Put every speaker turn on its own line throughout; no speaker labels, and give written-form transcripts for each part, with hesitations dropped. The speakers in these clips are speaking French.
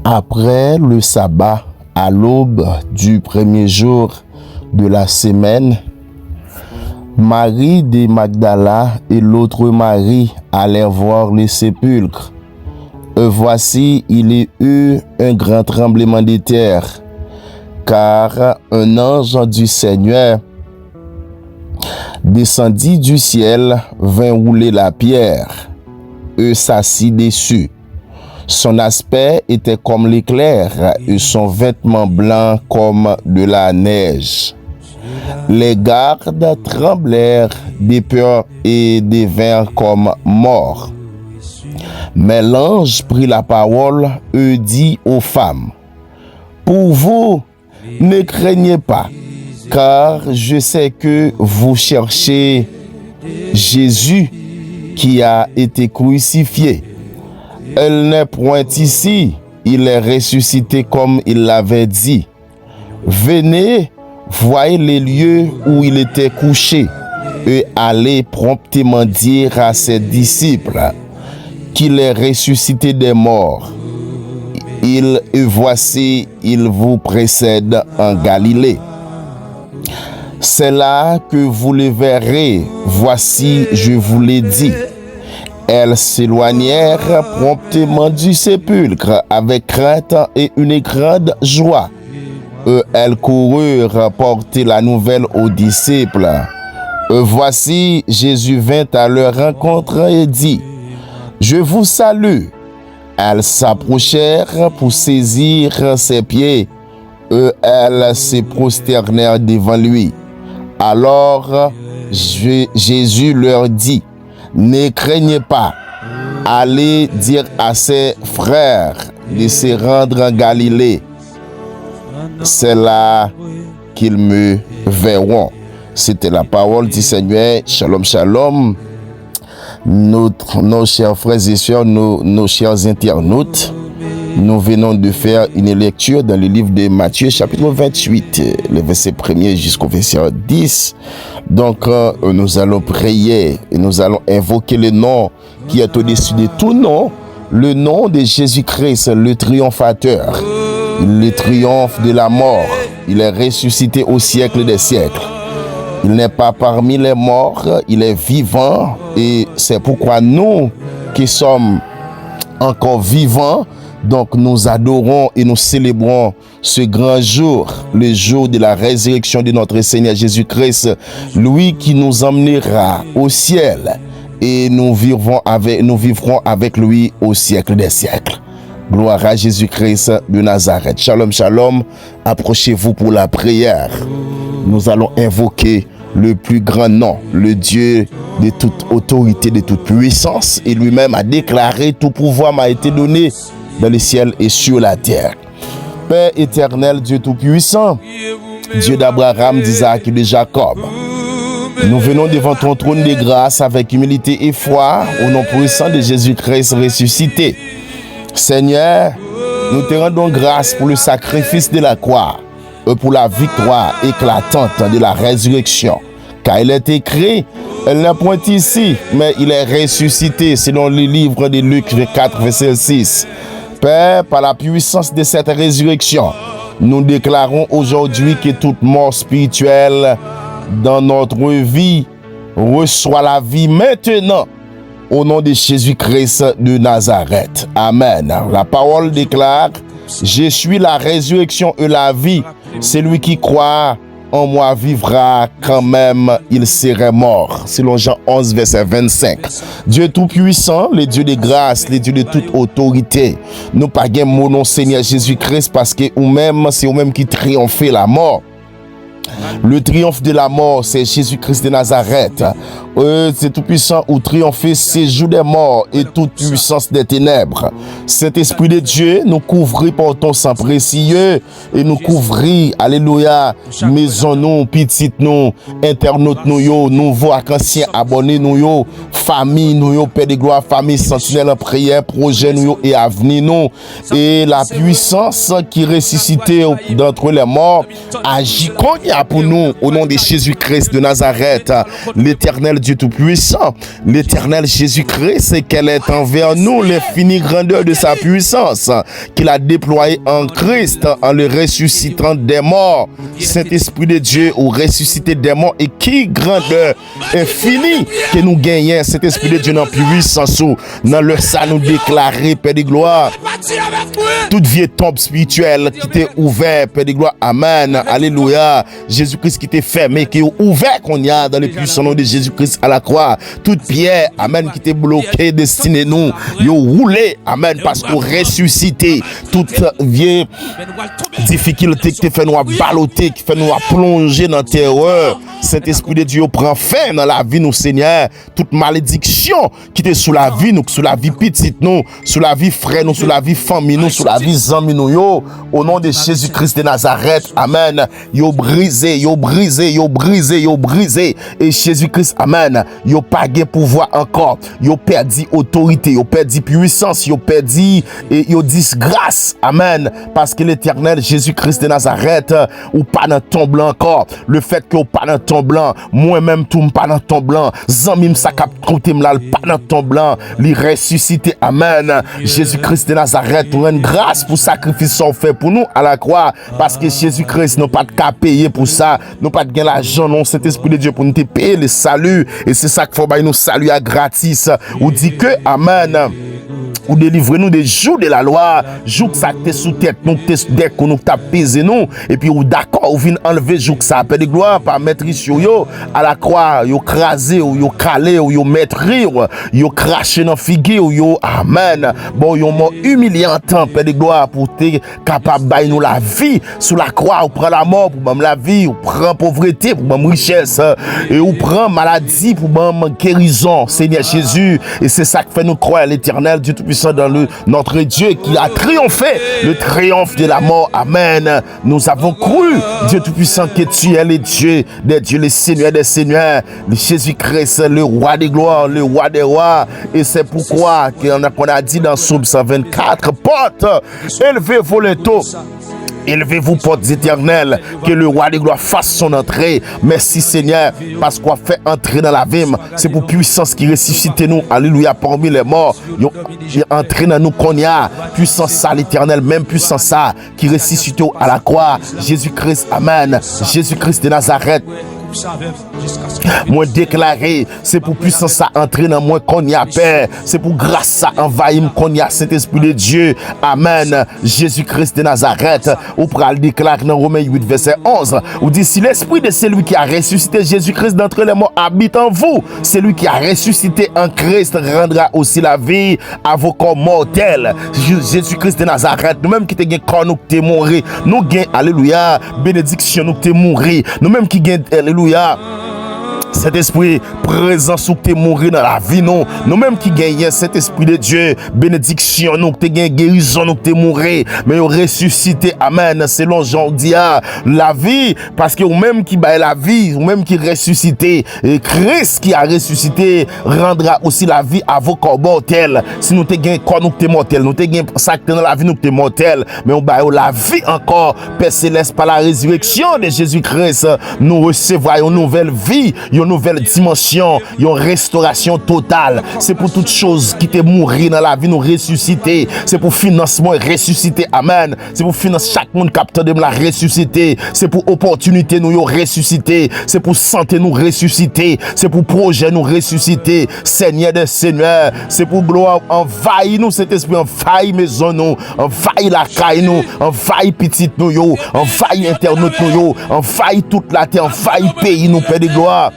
Après le sabbat, à l'aube du premier jour de la semaine, Marie de Magdala et l'autre Marie allèrent voir le sépulcre. Voici, il y eut un grand tremblement de terre, car un ange du Seigneur descendit du ciel, vint rouler la pierre, s'assit dessus. Son aspect était comme l'éclair et son vêtement blanc comme de la neige. Les gardes tremblèrent de peur et devinrent comme morts. Mais l'ange prit la parole et dit aux femmes: pour vous, ne craignez pas, car je sais que vous cherchez Jésus qui a été crucifié. Elle n'est point ici, il est ressuscité comme il l'avait dit. Venez, voyez les lieux où il était couché, et allez promptement dire à ses disciples qu'il est ressuscité des morts. Et voici, il vous précède en Galilée. C'est là que vous le verrez, voici, je vous l'ai dit. Elles s'éloignèrent promptement du sépulcre avec crainte et une grande joie. Elles coururent porter la nouvelle aux disciples. Voici, Jésus vint à leur rencontre et dit: je vous salue. Elles s'approchèrent pour saisir ses pieds. Elles se prosternèrent devant lui. Alors Jésus leur dit: ne craignez pas, allez dire à ses frères de se rendre en Galilée. C'est là qu'ils me verront. C'était la parole du Seigneur. Shalom, shalom. Nos chers frères et sœurs, nos chers internautes, nous venons de faire une lecture dans le livre de Matthieu, chapitre 28, le verset 1er jusqu'au verset 10. Donc, nous allons prier et nous allons invoquer le nom qui est au-dessus de tout nom, le nom de Jésus-Christ, le triomphateur. Le triomphe de la mort. Il est ressuscité au siècle des siècles. Il n'est pas parmi les morts, il est vivant, et c'est pourquoi nous qui sommes encore vivants, donc nous adorons et nous célébrons ce grand jour, le jour de la résurrection de notre Seigneur Jésus-Christ, lui qui nous emmènera au ciel, et nous vivrons avec lui au siècle des siècles. Gloire à Jésus-Christ de Nazareth. Shalom, shalom. Approchez-vous pour la prière. Nous allons invoquer le plus grand nom, le Dieu de toute autorité, de toute puissance. Et lui-même a déclaré: tout pouvoir m'a été donné dans le ciel et sur la terre. Père éternel, Dieu tout-puissant, Dieu d'Abraham, d'Isaac et de Jacob, nous venons devant ton trône de grâce avec humilité et foi au nom puissant de Jésus-Christ ressuscité. Seigneur, nous te rendons grâce pour le sacrifice de la croix et pour la victoire éclatante de la résurrection. Car il est écrit: elle n'est point ici, mais il est ressuscité, selon le livre de Luc 4, verset 6. Père, par la puissance de cette résurrection, nous déclarons aujourd'hui que toute mort spirituelle dans notre vie reçoit la vie maintenant. Au nom de Jésus-Christ de Nazareth. Amen. La parole déclare: je suis la résurrection et la vie. Celui qui croit en moi vivra quand même il serait mort. Selon Jean 11, verset 25. Dieu tout-puissant, le Dieu de grâce, le Dieu de toute autorité. Nous pas gain mon nom Seigneur Jésus-Christ parce que c'est vous-même qui triomphez la mort. Le triomphe de la mort, c'est Jésus-Christ de Nazareth. C'est tout puissant ou triompher ces jours des morts et toute puissance des ténèbres. Cet esprit de Dieu nous couvrit par ton sang précieux et nous couvrit, alléluia, maison nous, petite nous, internautes nous, nouveaux anciens abonnés nous, famille nous, Père de gloire, famille sentinelle en prière, projet nous et avenir nous. Et la puissance qui ressuscitait d'entre les morts agit cognac. prière pour nous au nom de Jésus-Christ de Nazareth, l'éternel Dieu Tout-Puissant, l'éternel Jésus-Christ, c'est qu'elle est envers nous l'infinie grandeur de sa puissance, qu'il a déployée en Christ en le ressuscitant des morts. Saint-Esprit de Dieu, ou ressuscité des morts, et qui grandeur infinie que nous gagnons, Saint-Esprit de Dieu, dans puissance, dans le sang nous déclarer, Père de gloire, toute vieille tombe spirituelle qui t'est ouverte, Père de gloire, amen, alléluia, Jésus-Christ qui t'est fermé, qui est ouvert qu'on y a dans le puissant nom de Jésus-Christ à la croix, toute pierre, amen, qui t'est bloquée, destinée nous, yo roulé, amen, parce qu'on ressuscité, toute vieille difficulté qui te fait nous balloter, qui fait nous plonger dans la terreur, Saint-Esprit de Dieu prend fin dans la vie nous, Seigneur, toute malédiction qui était sous la vie nous, sous la vie petite nous, sous la vie frère nous, sous la vie famille nous, sous la vie amis nous, yo, au nom de Jésus-Christ de Nazareth, amen, yo brisé, yo brisé, yo brisé, yo brisé, et Jésus-Christ, amen, yo pas de pouvoir encore, yo perdu autorité, yo perdu puissance, yo perdu et yo disgrâce, amen, parce que l'éternel Jésus-Christ de Nazareth, ou pas dans ton blanc encore, le fait que ou pas dans ton blanc, moi-même tout pas dans ton blanc, zanmim sa kap kote m'lal pas dans ton blanc, li ressuscité, amen, Jésus-Christ de Nazareth, pour une grâce pour sacrifice qu'on fait pour nous à la croix, parce que Jésus-Christ n'a pas de cas payer pour ça, n'a pas de gain l'argent, non, cet esprit de Dieu pour nous te payer le salut, et c'est ça qu'il faut nous saluer à gratis, ou dit que, amen, ou délivrez-nous des jours de la loi, jours que ça t'est sous tête, nous t'es sous deck, nous t'as pesé nous, et puis ou d'accord, ou vient enlever jours que ça appelle de gloire, par mettre sur yo, à la croix, yo crasé, ou yo calé, ou yo mettre rire, yo craché dans figue, ou yo, amen, bon, yo mort humiliant, père de gloire, pour te capable de nous la vie, sous la croix, ou prend la mort pour même la vie, ou prend pauvreté pour même richesse, et ou prend maladie pour même guérison, Seigneur Jésus, et c'est ça qui fait nous croire à l'éternel, Dieu Tout-Puissant, dans notre Dieu qui a triomphé, le triomphe de la mort, amen, nous avons cru, Dieu Tout-Puissant, que tu es le Dieu des dieux, le Seigneur des seigneurs, le Jésus-Christ, le roi des gloires, le roi des rois, et c'est pourquoi qu'on a dit dans Psaume 124, porte, élevez-vous les taux, élevez-vous portes éternelles, que le roi des gloires fasse son entrée. Merci Seigneur, parce qu'on fait entrer dans la vie, c'est pour puissance qui ressuscite nous, alléluia, parmi les morts, il entré dans nous qu'on y a, puissance ça l'éternel, même puissance ça, qui ressuscite à la croix, Jésus-Christ, amen, Jésus-Christ de Nazareth. Moi déclaré, c'est pour puissance ça entrer dans moi qu'on y a paix, c'est pour grâce ça envahir qu'on y a Saint-Esprit de Dieu, amen, Jésus-Christ de Nazareth, ou pral déclare dans Romains 8 verset 11, ou dit si l'esprit de celui qui a ressuscité Jésus-Christ d'entre les morts habite en vous, celui qui a ressuscité en Christ rendra aussi la vie à vos corps mortels. Jésus-Christ de Nazareth, nous-mêmes qui te gain corps nous te mourir, nous gain alléluia, bénédiction nous te mourir, nous-mêmes qui gain alléluia, cet esprit présent sous que tu mourir dans la vie, non. Nous-mêmes qui gagnons cet esprit de Dieu, bénédiction, nous qui gagnons guérison, nous qui mourir, mais nous ressuscité, amen, selon Jean dit, la vie, parce que nous-mêmes qui baille la vie, nous-mêmes qui ressuscité, et Christ qui a ressuscité, rendra aussi la vie à vos corps mortels. Si nous te gagnons corps, nous qui mortels, nous te gagnons ça dans la vie, nous qui mortels, mais on baille la vie encore, Père Céleste, par la résurrection de Jésus-Christ, nous recevons une nouvelle vie, une nouvelle dimension, une restauration totale. C'est pour toutes choses qui t'est mourir dans la vie, nous ressusciter. C'est pour financement ressusciter. Amen. C'est pour financer chaque monde capteur de la ressusciter. C'est pour opportunité nous ressusciter. C'est pour santé nous ressusciter. C'est pour projet nous ressusciter. Seigneur des seigneurs. C'est pour gloire envahir nous cet esprit, envahir maison nous, envahir la caille nous, envahir petite nous yo, envahir internaute nous yo, envahir toute la terre, envahir pays nous, Père de gloire.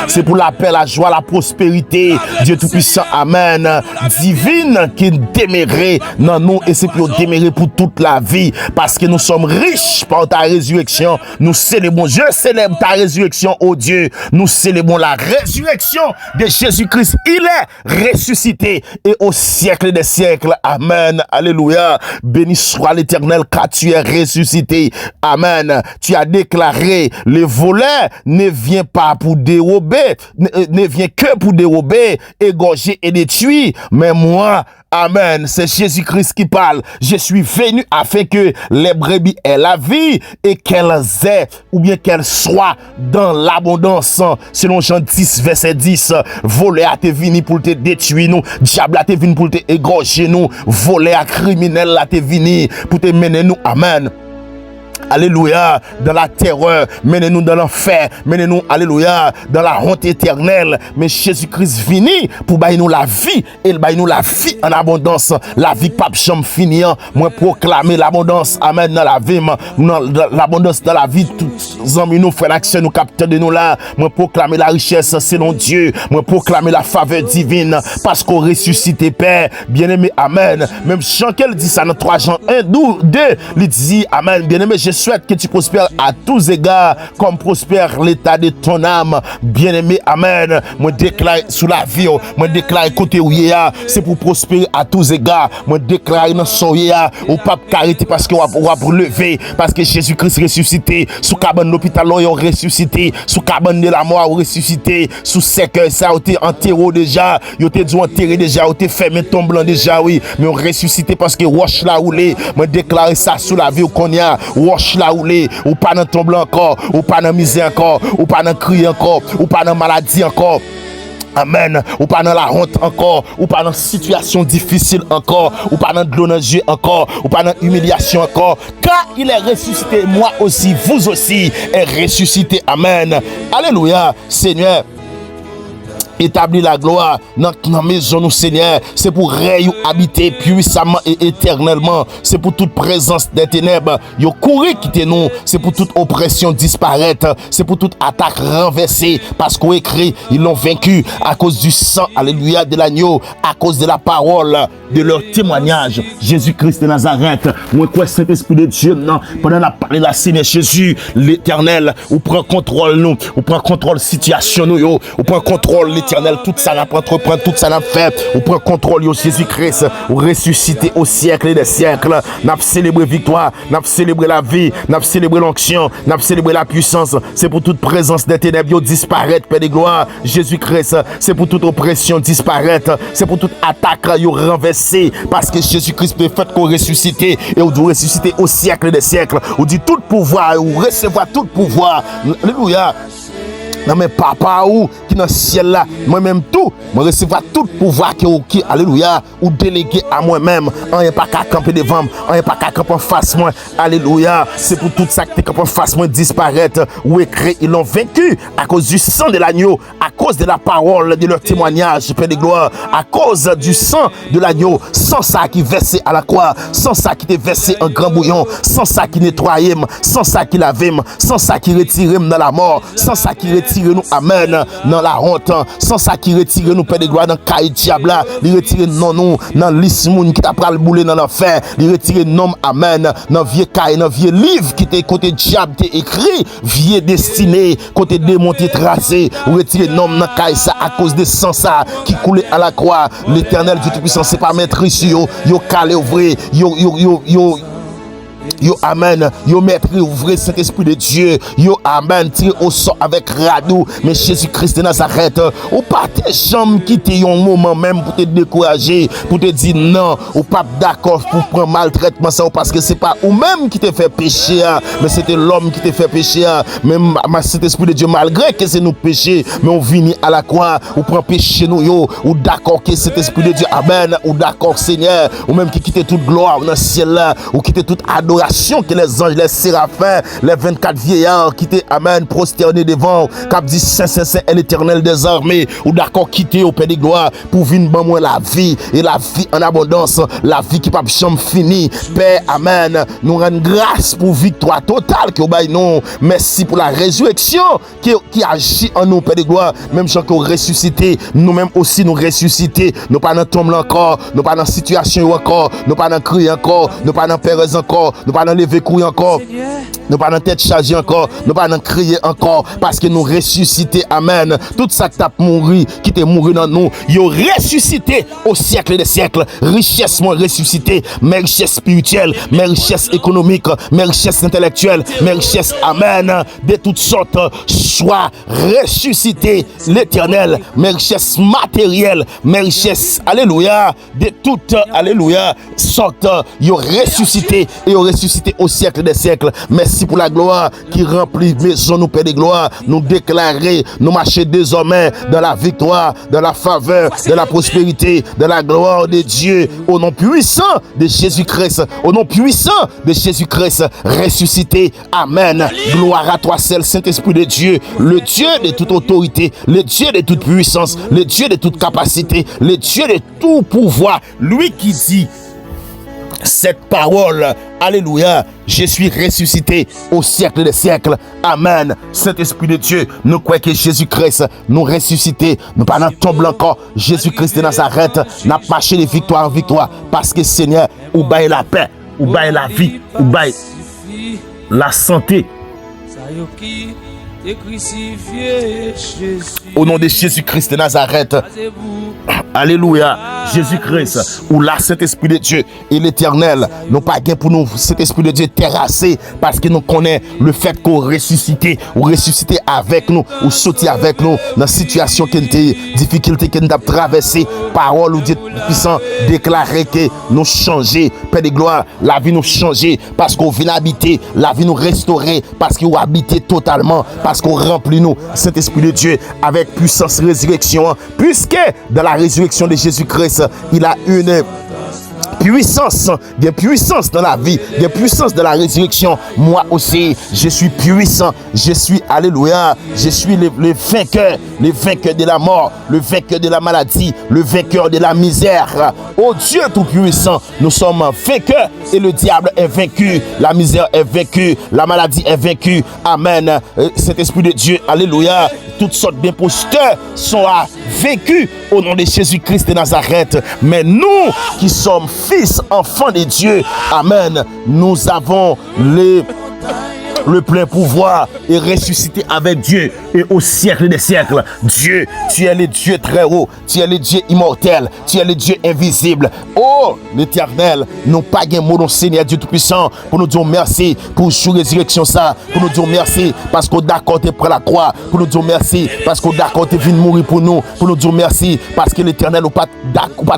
C'est pour la paix, la joie, la prospérité, Dieu Tout-Puissant, amen, divine qui démérait dans nous, et c'est pour démérer pour toute la vie, parce que nous sommes riches par ta résurrection. Nous célébrons, je célèbre ta résurrection, oh Dieu, nous célébrons la résurrection de Jésus-Christ. Il est ressuscité, et au siècle des siècles, amen, alléluia, béni soit l'Éternel, car tu es ressuscité, amen. Tu as déclaré, le voleur ne vient pas pas pour dérober, ne vient que pour dérober, égorger et détruire. Mais moi, amen, c'est Jésus-Christ qui parle. Je suis venu afin que les brebis aient la vie et qu'elles aient, ou bien qu'elles soient dans l'abondance. Selon Jean 10, verset 10, voler à te vini pour te détruire nous, diable à te vini pour te égorger nous, voler à criminel à te vini pour te mener nous, amen. Alléluia, dans la terreur, menez-nous dans l'enfer, menez-nous, alléluia, dans la honte éternelle. Mais Jésus-Christ vini pour bailler nous la vie, et il baille nous la vie en abondance, la vie pas chambre finir. Moi proclamer l'abondance, amen, dans la vie, l'abondance dans la vie, tous amis nous frères l'action nous capteurs de nous là. Moi proclamer la richesse selon Dieu, moi proclamer la faveur divine, parce qu'on ressuscité Père, bien-aimé, amen. Même Jean qu'elle dit ça dans 3 Jean 1, 2, il dit, amen, bien-aimé, je souhaite que tu prospères à tous égards, comme prospère l'état de ton âme. Bien-aimé, amen. Moi déclare sous la vie, moi déclare côté où il y a, c'est pour prospérer à tous égards. Moi déclare dans son yéa, au pape carité parce que on va lever, parce que Jésus-Christ ressuscité, sous cabane l'hôpital, il ressuscité, sous cabane de la mort, ressuscité, sous cercueil, ça a été enterré déjà, il a été dû enterrer déjà, il a été fermé ton blanc déjà, oui, mais on ressuscité parce que roche la roulé, moi déclare ça sous la vie qu'on y a, roche la roulé, ou pas dans tombe encore, ou pas dans misère encore, ou pas dans cri encore, ou pas dans maladie encore. Amen. Ou pas dans la honte encore, ou pas dans situation difficile encore, ou pas dans de l'eau dans les yeux encore, ou pas dans humiliation encore. Car il est ressuscité, moi aussi, vous aussi, est ressuscité. Amen. Alléluia. Seigneur, établir la gloire dans la maison nous Seigneur, c'est pour habiter puissamment et éternellement, c'est pour toute présence des ténèbres yo courir quitter nous, c'est pour toute oppression disparaître, c'est pour toute attaque renversée, parce qu'on écrit ils l'ont vaincu à cause du sang, alléluia, de l'agneau, à cause de la parole de leur témoignage. Jésus-Christ de Nazareth, moi quoi Saint-Esprit de Dieu, non, pendant la parole de la Seigneur Jésus l'éternel, ou prend contrôle nous, ou prend contrôle situation nous yo, ou prend contrôle l'éternel, tout ça n'a pas entreprendre, tout ça n'a fait, ou prend contrôle yo Jésus-Christ, ou ressuscité au siècle des siècles, n'a célébré victoire, n'a célébré la vie, n'a célébré l'onction, n'a célébré la puissance, c'est pour toute présence des ténèbres yo disparaître, Père de gloire, Jésus-Christ, c'est pour toute oppression disparaître, c'est pour toute attaque yo renversée, parce que Jésus-Christ peut faire qu'on ressuscité, et on doit ressusciter au siècle des siècles, on dit tout pouvoir, ou recevoir tout pouvoir, alléluia. Non mais papa ou qui dans le ciel là, moi-même tout, moi recevoir tout pouvoir qui alléluia, ou délégué à moi-même, on n'est pas qu'à camper devant, on n'est pas qu'à camper en face moi, alléluia, c'est pour tout ça que camper en face moi disparaître, ou écrit, ils l'ont vaincu à cause du sang de l'agneau, à cause de la parole de leur témoignage, Père de gloire, à cause du sang de l'agneau, sans ça qui versé à la croix, sans ça qui était versé en grand bouillon, sans ça qui nettoyait, sans ça qui lavait, sans ça qui retirait dans la mort, sans ça qui retire nous, amen, dans la honte, sans ça qui retire nous, Père de gloire, dans caille diable, il retire non nous, dans l'ismoun qui t'a pral boulé dans l'enfer, il retire non, amen, dans vieux caille, dans vieux livre qui t'est côté diable, t'est écrit, vieux destiné, côté démon t'est tracé, ou retire non dans caille ça, à cause de sang ça, qui coulait à la croix, l'éternel Dieu Tout-Puissant, c'est pas mettre ici, yo calé ouvrir, yo amen, yo maître ouvrez Saint-Esprit de Dieu, yo amen, tiré au sort avec radou, mais Jésus-Christ de Nazareth, ou pas tes jambes quitter un moment même pour te décourager, pour te dire non, ou pas d'accord pour prendre maltraitement ça, parce que c'est pas ou même qui te fait pécher, mais c'était l'homme qui te fait pécher, même Saint-Esprit de Dieu, malgré que c'est nous péché, mais on vient à la croix, ou prend péché nous yo, ou d'accord que cet Esprit de Dieu, amen, ou d'accord Seigneur, ou même qui quitte toute gloire dans le ciel là, ou quitte toute adoration que les anges, les séraphins, les 24 vieillards qui étaient, amen, prosternés devant, qui dit Saint, Saint, Saint, l'éternel des armées, ou d'accord quitter au Père de gloire pour venir ban moi la vie, et la vie en abondance, la vie qui pas jamais fini. Père, amen, nous rendons grâce pour victoire totale que vous nous. Merci pour la résurrection qui agit en nous, Père de gloire, même gens qui ont ressuscité, nous-mêmes aussi nous ressusciter, nous pas dans tombe encore, nous pas dans situation encore, nous pas dans cri encore, nous pas dans pérez encore, nous pas dans lever couille encore. nous pas dans tête chargée encore, nous pas dans crier encore, parce que nous ressuscité, amen. Tout ça qui t'a mouru, qui t'est mouru dans nous, yo ressuscité au siècle des siècles. Richesse moi ressuscité, mes richesses spirituelles, mes richesses économiques, mes richesses intellectuelles, mes richesses, amen, de toutes sortes, soit ressuscité l'éternel, mes richesses matérielles, mes richesses, alléluia, de toutes, alléluia, sortes, yo ressuscité et yo ressuscité au siècle des siècles. Merci pour la gloire qui remplit maison nous, Père de gloire. Nous déclarer, nous marcher désormais dans la victoire, dans la faveur, de la prospérité, de la gloire de Dieu, au nom puissant de Jésus-Christ, au nom puissant de Jésus-Christ, ressuscité. Amen. Gloire à toi seul, Saint-Esprit de Dieu, le Dieu de toute autorité, le Dieu de toute puissance, le Dieu de toute capacité, le Dieu de tout pouvoir, lui qui dit cette parole, alléluia, je suis ressuscité au siècle des siècles, amen. Saint-Esprit de Dieu, nous croyons que Jésus-Christ nous ressuscité, nous pas dans tombe encore, Jésus-Christ de Nazareth, n'a marché de victoire en victoire, parce que Seigneur, ou baille la paix, ou baille la vie, ou baille la santé. Au nom de Jésus-Christ de Nazareth, alléluia, Jésus-Christ, ou la Saint-Esprit de Dieu et l'Éternel, nous pas gain pour nous, Saint-Esprit de Dieu terrassé, parce que nous connaissons le fait qu'on ressuscité, ou ressuscité avec nous, ou sauté avec nous, dans la situation qui était difficulté que nous avons traversé, parole ou Dieu puissant, déclarer que nous changer, Père de gloire, la vie nous changer, parce qu'on vient habiter, la vie nous restaurer, parce qu'on habite totalement, parce qu'on remplit nous, Saint-Esprit de Dieu, avec puissance résurrection, puisque dans la résurrection de Jésus-Christ, il a une puissance, il y a puissance dans la vie, il y a puissance dans la résurrection. Moi aussi, je suis puissant, je suis, alléluia, je suis le vainqueur de la mort, le vainqueur de la maladie, le vainqueur de la misère. Oh Dieu tout-puissant, nous sommes vainqueurs et le diable est vaincu, la misère est vaincue, la maladie est vaincue. Amen. Cet esprit de Dieu, alléluia, toutes sortes d'imposteurs sont vaincus au nom de Jésus-Christ de Nazareth. Mais nous qui sommes fils, enfants de Dieu, amen, nous avons le plein pouvoir et ressuscité avec Dieu et au siècle des siècles. Dieu, tu es le Dieu très haut, tu es le Dieu immortel, tu es le Dieu invisible. Oh, l'Éternel, nous pas gain mot, Seigneur Dieu Tout-Puissant, pour nous dire merci pour jour résurrection ça, pour nous dire merci parce qu'on d'accord t'es près la croix, pour nous dire merci parce qu'on d'accord t'es venu mourir pour nous dire merci parce que l'Éternel ou pas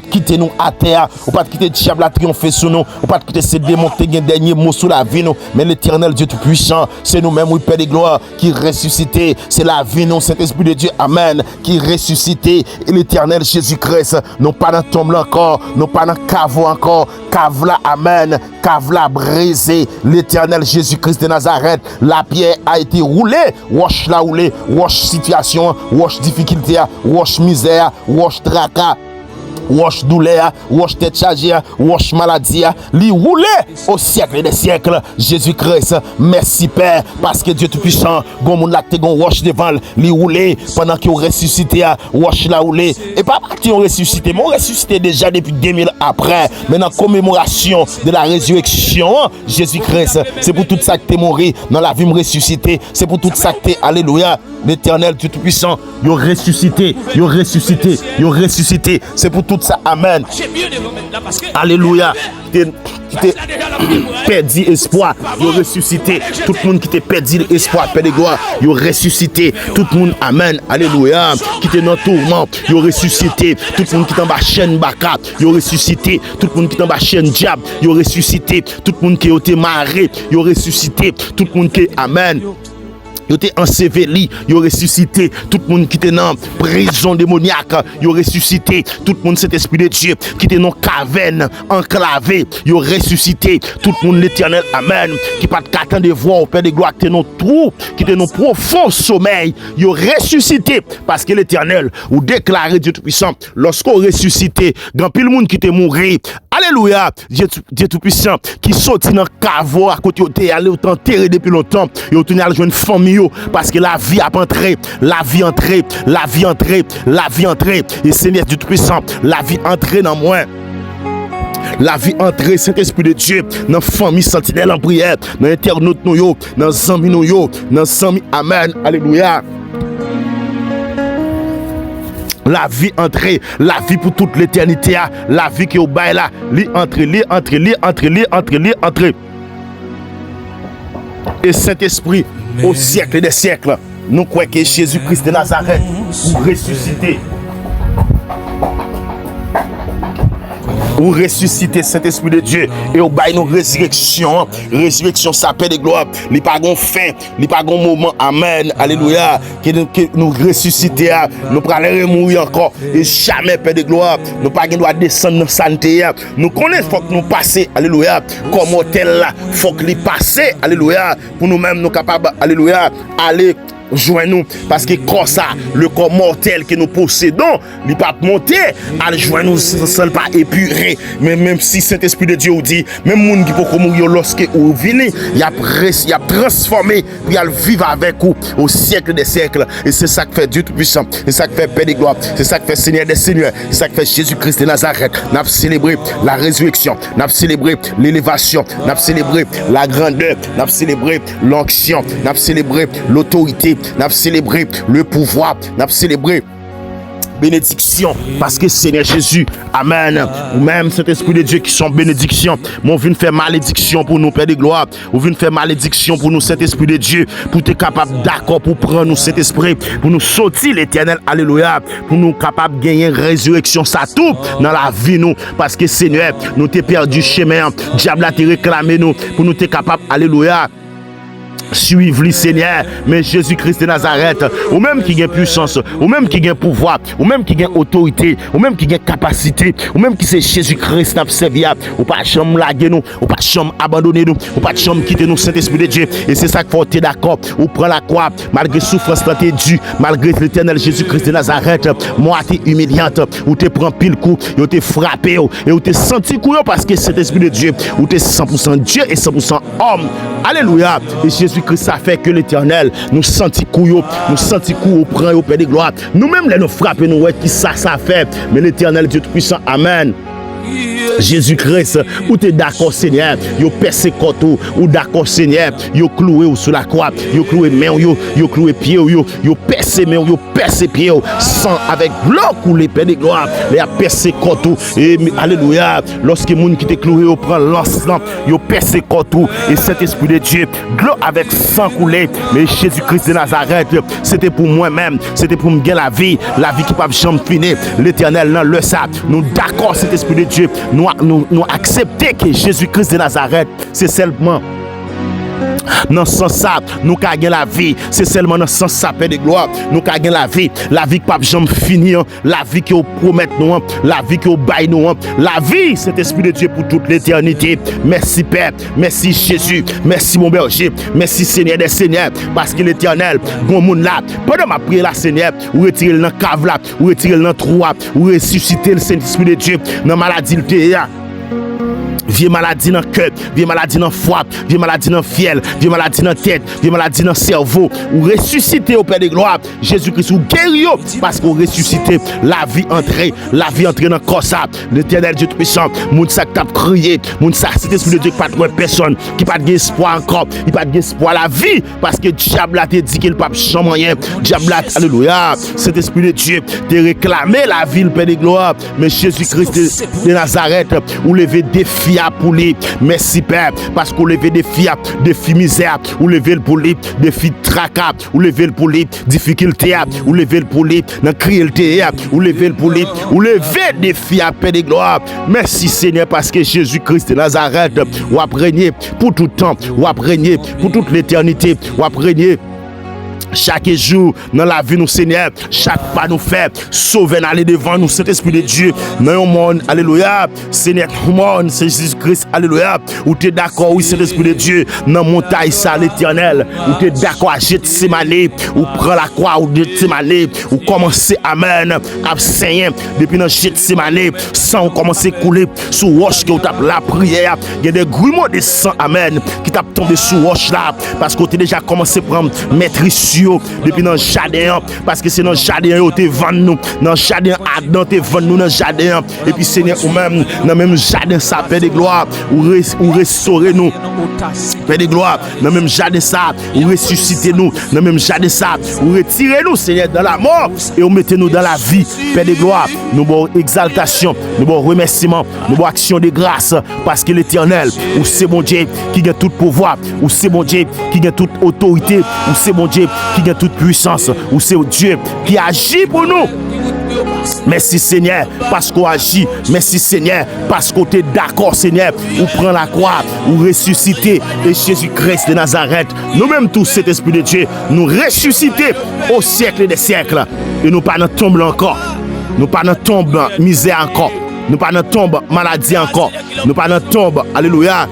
quitter nous à terre, ou pas quitter le diable à triompher sur nous, ou pas quitter se démonter un dernier mot sur la vie nous, mais l'Éternel Dieu Tout-Puissant, c'est nous-mêmes, oui, Père de gloire, qui ressuscité. C'est la vie, non, Saint-Esprit de Dieu, amen, qui ressuscité. Et l'Éternel Jésus-Christ, non pas dans tombe là encore, non pas dans cave encore, cave là, amen, cave là brisé. L'Éternel Jésus-Christ de Nazareth, la pierre a été roulée, wash la roulée, wash situation, wash difficulté, wash misère, wash tracas, wash douleur, wash tête chargée, wash maladie, li roulé au siècle des siècles. Jésus-Christ, merci Père, parce que Dieu Tout-Puissant, gon moun lacté, gon wash devant, li roulé, pendant qu'il ressuscité, wash la roulé. Et pas parti on ressuscité, mais on ressuscité déjà depuis 2000 après. Maintenant, commémoration de la résurrection, Jésus-Christ, c'est pour tout ça que t'es mort dans la vie ressuscité, c'est pour tout ça que t'es, alléluia, l'Éternel Dieu Tout-Puissant, yo ressuscité, yo ressuscité, yo ressuscité, c'est pour tout ça, amen. Alléluia. Qui t'est perdu espoir, yo ressuscité. Tout le monde qui t'est perdu espoir, Père de gloire, yo ressuscité. Tout le monde, amen, alléluia. Qui t'est dans tourment, yo ressuscité. Tout le monde qui est en bas chaîne baka, yo ressuscité. Tout le monde qui est en bas chaîne diable, yo ressuscité. Tout le monde qui a été marré, yo ressuscité. Tout le monde qui est, amen, yo était enseveli, yo ressuscité. Tout le monde qui était dans prison démoniaque, yo ressuscité. Tout le monde, cet esprit de Dieu qui était dans caverne enclavé, yo ressuscité. Tout le monde, l'Éternel, amen, qui pas qu'attendre de voir au Père de gloire, qui était dans trou, qui était dans profond sommeil, yo ressuscité. Parce que l'Éternel, ou déclaré Dieu Tout-Puissant, lorsqu'on ressuscité, grand pile monde qui était mort, alléluia, Dieu Tout-Puissant, qui sorti dans cave à côté, il allé enterré depuis longtemps, il tourné à jouer une famille, parce que la vie a entré, la vie entrée, la vie entrée, la vie entrée, et Seigneur Dieu Tout-Puissant, la vie entrée dans moi. La vie entrée, Saint-Esprit de Dieu, dans la famille sentinelle en prière, dans l'internaute, dans les amis, dans les amis. Amen. Alléluia. La vie entrée, la vie pour toute l'éternité, la vie qui est au bail là, entrée. Et Saint-Esprit, au siècle des siècles, nous croyons que Jésus-Christ de Nazareth pour ressusciter. Ou ressusciter Saint-Esprit de Dieu et au bail nos résurrection. Résurrection, ça paix de gloire. Il n'y a pas de fin, il n'y a pas de moment. Amen. Alléluia. Que nous ressusciter, nous pourrons mourir encore et jamais paix de gloire. Nous pas de descendre dans la santé. Nous connaissons, faut que nous passions. Alléluia. Comme hôtel là, faut que nous passions. Alléluia. Pour nous-mêmes, nous capables. Alléluia. Aller. Joins-nous parce que comme ça le corps mortel que nous possédons il pas monter à joindre sans pas épurer mais même si Saint-Esprit de Dieu vous dit même monde qui peut mourir lorsque vous venez il a transformé puis il vivre avec vous au siècle des siècles et c'est ça que fait Dieu tout-puissant c'est ça que fait Père des gloires c'est ça que fait Seigneur des seigneurs c'est ça que fait Jésus-Christ de Nazareth. N'a célébré la résurrection, n'a célébré l'élévation, n'a célébré la grandeur, n'a célébré l'onction, n'a célébré l'autorité, n'a célébré le pouvoir, n'a célébré bénédiction parce que Seigneur Jésus, amen, ou même cet esprit de Dieu qui sont bénédiction, mon vient faire malédiction pour nous Père de gloire, ou vient faire malédiction pour nous cet esprit de Dieu, pour être capable d'accord pour prendre nous cet esprit, pour nous sortir l'éternel, alléluia, pour nous capable de gagner résurrection, ça tout dans la vie nous, parce que Seigneur, nous t'es perdu chemin, diable a te réclamé nous, pour nous t'es capable, alléluia, suivre le Seigneur, mais Jésus-Christ de Nazareth, ou même qui a puissance, ou même qui a pouvoir, ou même qui a autorité, ou même qui a capacité, ou même qui c'est Jésus-Christ n'a servi, ou pas chambre laguer nous, ou pas chambre abandonner nous, ou pas chambre quitter nous, Saint-Esprit de Dieu, et c'est ça qu'il faut être d'accord, ou prend la croix, malgré souffrance t'es dû, malgré l'éternel Jésus-Christ de Nazareth, moi t'es humiliante, ou t'es prend pile coup, ou t'es frappé, et ou t'es senti coup, parce que cet esprit de Dieu, ou t'es 100% Dieu et 100% homme, alléluia, et Jésus-Christ ça fait que l'éternel nous senti couillot, nous senti coup au prend au Père de gloire. Nous-mêmes les nous frapper nous ouais qui ça fait, mais l'éternel Dieu tout puissant, amen. Jésus-Christ, ou t'es d'accord Seigneur, yo percé côte ou d'accord Seigneur, yo cloué ou sur la croix, yo cloué main yo cloué pied yo percé main yo percé pied sang avec l'eau coulé Père de gloire, les a percé côte et alléluia, lorsque moun qui te cloué au prend l'encens, yo percé côte et cet esprit de Dieu, l'eau avec sang coulé, mais Jésus-Christ de Nazareth, c'était pour moi-même, c'était pour me gagner la vie qui pas jamais finir, l'éternel dans le ça, nous d'accord cet esprit de Dieu, nous accepter que Jésus-Christ de Nazareth, c'est seulement dans ce sens ça, nous gagnons la vie. C'est seulement dans ce sens ça, Père de gloire, nous gagnons la vie qui pas jamais finir, la vie qui promet nous, la vie qui baille nous, la vie, cet esprit de Dieu pour toute l'éternité. Merci Père, merci Jésus, merci mon berger, merci Seigneur des seigneurs, parce que l'éternel, bon monde là, pendant ma prière là, Seigneur, ou retirer dans la cave là, ou retirer dans le trou, ou ressusciter le Saint-Esprit de Dieu dans la maladie de vieux maladie dans le cœur, vieux maladie dans le foie, vieux maladie dans le fiel, vieux maladie dans la tête, vieux maladie dans le cerveau, ou ressusciter au Père de gloire, Jésus-Christ, ou guérir, parce qu'on ressuscité, la vie entrée dans le corps ça, l'éternel Dieu tout-puissant, moun ça qui t'a crié, moun ça, c'est l'esprit de Dieu qui pas de personne, qui pas de espoir encore, qui pas de espoir la vie, parce que diable a te dit qu'il pas jamais rien, diable a, alléluia, cet esprit de Dieu, te réclamé la vie, le Père de gloire, mais Jésus-Christ de Nazareth, ou lever défi pour lui. Merci Père, parce qu'on lève des filles misères, ou lever pour lui, des filles tracas, ou lever pour lui, difficultés, ou lever pour lui, dans cruauté, ou lever pour lui, ou lever des filles à paix de gloire. Merci Seigneur, parce que Jésus-Christ de Nazareth, ou a régné pour tout temps, ou a régné pour toute l'éternité, ou a régné chaque jour dans la vie nous Seigneur, chaque pas nous fait sauver aller devant nous cet esprit de Dieu dans le monde, alléluia, Seigneur monde, c'est Jésus-Christ, alléluia, ou tu es d'accord, oui cet esprit de Dieu dans montagne ça l'éternel, ou tu es d'accord à jeter ses malés, ou prend la croix, ou jeter ses malés, ou commencer amen à saigner depuis dans jeter ses malés, sang commencer à couler sous roche que vous tape la prière, il y a des grumeaux de sang amen qui tape tombé sous roche là, parce que tu déjà commencé à prendre maîtrise
yo, depuis dans le jardin, parce que c'est dans le jardin yo te vend nous, dans le jardin Adam te vend nous dans le jardin, et puis Seigneur, ou même dans le même jardin ça, Père de gloire, ou restaurer nous, Père de gloire, dans le même jardin ça, ou ressusciter nous, dans le même jardin ça, ou retirer nous, Seigneur, dans la mort, et ou mettez nous dans la vie, Père de gloire, nous bon exaltation, nous bon remerciement, nous bon action de grâce, parce que l'Éternel, ou c'est mon Dieu qui a tout pouvoir, ou c'est mon Dieu qui a toute autorité, ou c'est mon Dieu qui a toute puissance, ou c'est Dieu qui agit pour nous. Merci Seigneur parce qu'on agit. Merci Seigneur parce qu'on est d'accord Seigneur. Ou prend la croix, ou ressusciter et Jésus-Christ de Nazareth. Nous-mêmes tous cet esprit de Dieu, nous ressusciter au siècle des siècles. Et nous pas dans tombe encore. Nous pas dans tombe misère encore. Nous pas dans tombe maladie encore. Nous pas dans tombe, alléluia,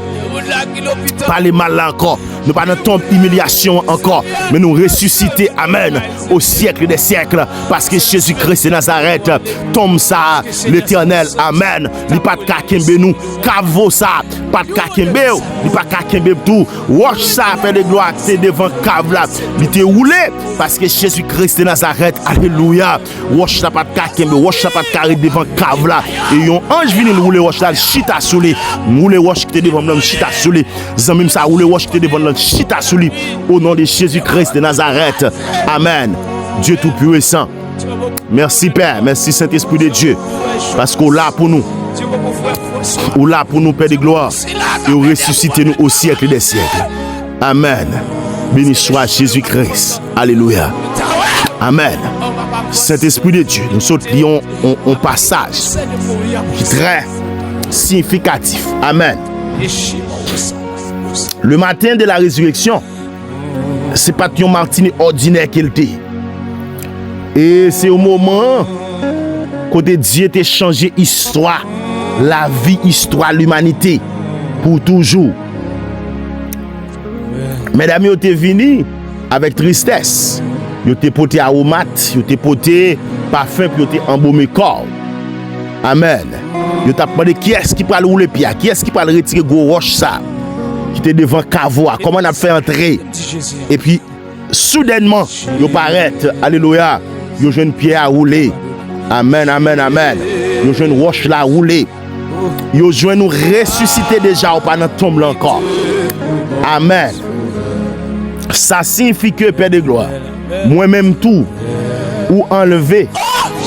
pas les mal encore. Nous pas dans tombe humiliation encore, mais nous ressusciter, amen, au siècle des siècles, parce que Jésus-Christ de Nazareth tombe ça, l'Éternel, amen. Il pas de kakembe nous, kavo ça, pas de kakembe, il pas kakembe tout. Watch ça, Père de gloire, c'est devant cave là, il te roulé, parce que Jésus-Christ de Nazareth, alléluia. Watch ça, pas de kakembe, watch ça, pas de carré devant cave là, et yon ange vient rouler watch là, chita sous lui, rouler watch qui te devant l'homme, chita sous lui, même ça rouler watch qui te devant l'homme, chita sous lui, au nom de Jésus-Christ de Nazareth, amen. Dieu tout-puissant, merci Père, merci Saint-Esprit de Dieu, parce qu'on là pour nous, ou là pour nous, Père de gloire, et vous ressuscitez nous au siècle des siècles, amen. Béni soit Jésus-Christ, alléluia, amen. Saint-Esprit de Dieu, nous sautons un passage qui est très significatif, amen. Le matin de la résurrection, c'est pas un matin ordinaire qu'il était. Et c'est au moment que Dieu t'a changé histoire, la vie, histoire, l'humanité, pour toujours. Mesdames, vous êtes venus avec tristesse. Vous êtes porté aromate, vous êtes porté parfum, puis vous êtes embaumé corps. Amen. Vous êtes demandé qui est-ce qui peut rouler pied, qui est-ce qui peut retirer gros roche ça, qui était devant Cavois, comment on a fait entrer. Et puis, soudainement, vous paraît, alléluia, vous avez une pierre à rouler. Amen, amen, amen. Vous avez une roche là à rouler. Vous avez nous ressusciter déjà, ou pas dans tombe là encore. Amen. Ça signifie que, Père de gloire, moi-même tout, ou enlever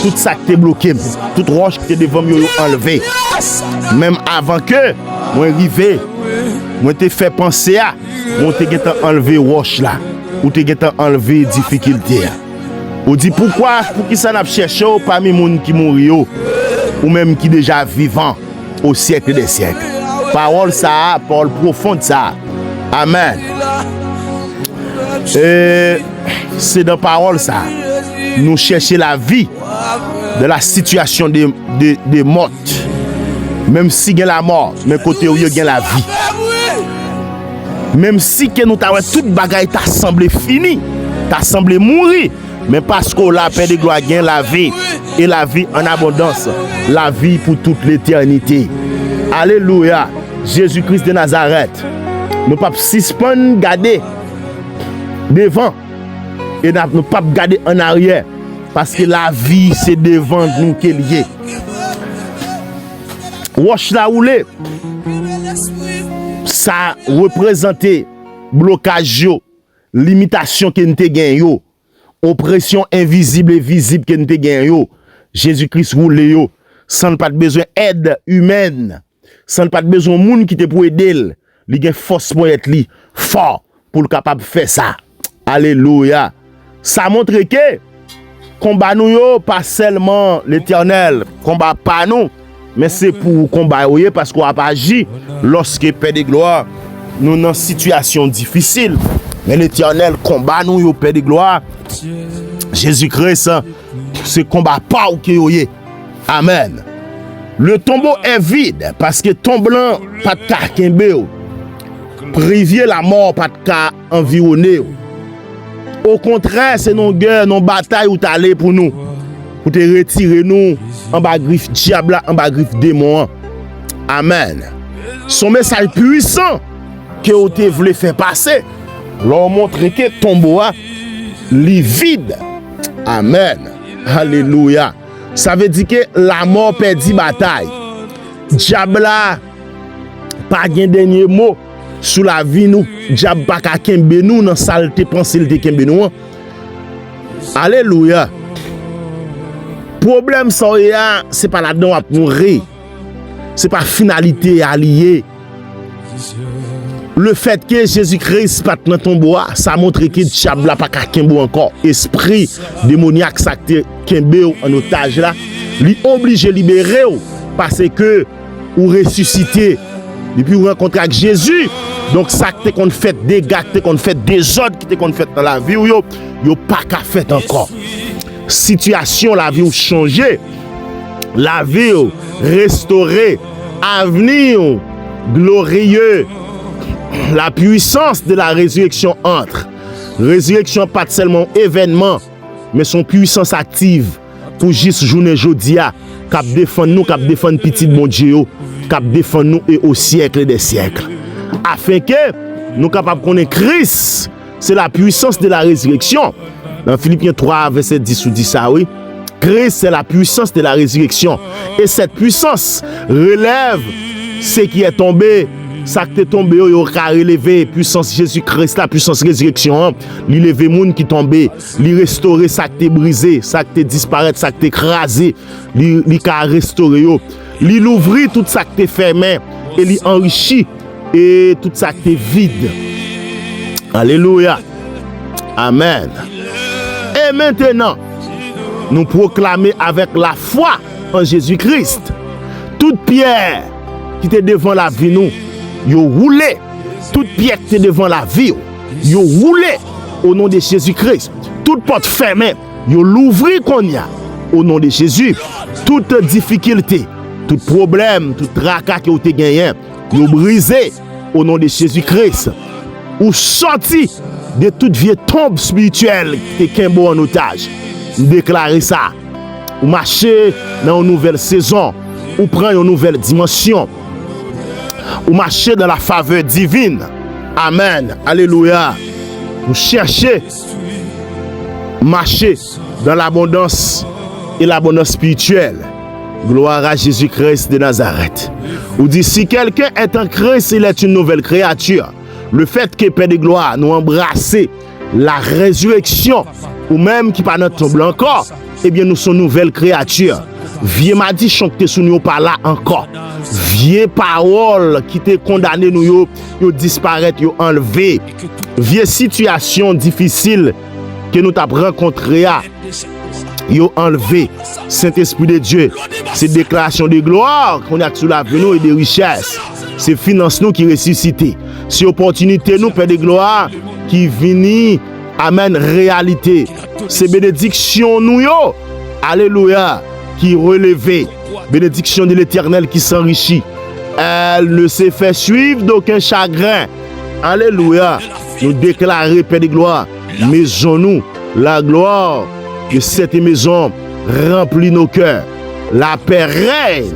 tout ça qui t'est bloqué, toute roche qui t'est devant moi, enlever. Même avant que, moi arrivé, moi t'ai fait penser à, moi t'ai enlevé roche là, ou t'ai enlevé difficulté. Ou dit pourquoi, pour qui ça n'a pas cherché parmi les gens qui mourent, ou même qui déjà vivant au siècle des siècles. Parole ça, parole profonde ça. Amen. Et c'est dans parole ça. Nous chercher la vie de la situation de mort. Même si il y a la mort, mais côté où il y a la vie. Même si que nous avons toute bagaille t'a semblé fini, t'a semblé mourir, mais parce que la paix de gloire gagne la vie et la vie en abondance, la vie pour toute l'éternité. Alléluia. Jésus-Christ de Nazareth. Nous ne pouvons pas suspendre, garder devant et nous ne pouvons pas garder en arrière parce que la vie c'est devant nous qu'elle y est. Roche la roulée, ça représente blocage, limitation que nous avons gagné, oppression invisible et visible que nous avons gagné. Jésus-Christ roule sans pas besoin d'aide humaine, sans pas besoin de monde qui te pour aider. Il y a force pour être fort pour le capable de faire ça. Alléluia. Ça montre que combat nous pas seulement l'Éternel, combat pas nous, mais c'est pour combat parce qu'on a pas agi lorsque Père de gloire nous dans situation difficile. Mais l'Éternel combat nous Père de gloire. Jésus-Christ c'est combat pas ou que amen. Le tombeau est vide parce que tombeau pas de kakembe. Privier la mort pas de cas environné. Au contraire, c'est nos guerres, nos batailles où t'allais pour nous. Pour te retirer nous en bas griffe diable, en bas griffe démon. Amen. Son message puissant que vous te voulez faire passer. Leur montre que tombeau li vide. Amen. Alléluia. Ça veut dire que la mort perdit bataille. Diable là pas gen dernier mot sous la vie nous. Diable pas ka kembe nous dans saleté pensée de kembe nous. Alléluia. Problème ça c'est pas là-dedans à mourir. C'est pas finalité alliée. Le fait que Jésus-Christ pas dans ton bois, ça montre que diable pas ka kembe encore. Esprit démoniaque ça kembe en otage là, lui obligé libérer parce que ou ressuscité depuis ou rencontrer avec Jésus. Donc ça que qu'on fait dégâts, que qu'on fait désordre, qui qu'on fait dans la vie yo pas qu'à fait encore. Situation la vie ou changer, la vie ou restaurer, avenir glorieux. La puissance de la résurrection entre. Résurrection pas seulement événement, mais son puissance active pour juste journée jodia, cap défendre nous, cap défendre petit bon Dieu, cap défendre nous et au siècle des siècles. Afin que nous capables connaître Christ, c'est la puissance de la résurrection. Dans Philippiens 3 verset 10 ou 10 ça oui. Christ c'est la puissance de la résurrection et cette puissance relève ce qui est tombé. Ça qui est tombé, il a relevé puissance Jésus-Christ, la puissance résurrection. Il levé moun qui tombé, il restaurer ça qui est brisé, ça qui est disparu, ça qui est écrasé, il a restauré. Il ouvrit tout ça qui est fermé et il enrichit et tout ça qui est vide. Alléluia. Amen. Et maintenant, nous proclamons avec la foi en Jésus-Christ. Toute pierre qui était devant la vie nous, yo roulé. Toute pierre qui était devant la vie, yo roulé au nom de Jésus-Christ. Toute porte fermée, yo l'ouvri qu'on y a au nom de Jésus. Toute difficulté, tout problème, tout tracas que vous avez gagné, yo brisé au nom de Jésus-Christ. Ou sorti de toute vieille tombe spirituelle qui est en otage. Déclarer ça. Ou marcher dans une nouvelle saison. Ou prendre une nouvelle dimension. Ou marcher dans la faveur divine. Amen. Alléluia. Ou chercher, marcher dans l'abondance et l'abondance spirituelle. Gloire à Jésus-Christ de Nazareth. Ou dit, si quelqu'un est en Christ, il est une nouvelle créature. Le fait que Père de gloire nous embrasser la résurrection, ou même qui pas notre tombe encore, eh bien nous sommes nouvelles créatures. Vieux m'a dit chanter sous nous pas là encore. Vieux parole qui t'est condamné nous yo disparaître, yo enlevé. Vieux situation difficile que nous t'avons rencontré yo enlevé. Saint-Esprit de Dieu, c'est déclaration de gloire qu'on a sous la vie nous et de richesse. C'est finance nous qui ressuscité. C'est opportunité nous Père de gloire qui vini amène réalité. C'est bénédiction nous yo. Alléluia. Qui relevé, bénédiction de l'Éternel qui s'enrichit. Elle ne s'est fait suivre d'aucun chagrin. Alléluia. Nous déclarons, Père de gloire, maison-nous, la gloire de cette maison remplit nos cœurs. La paix règne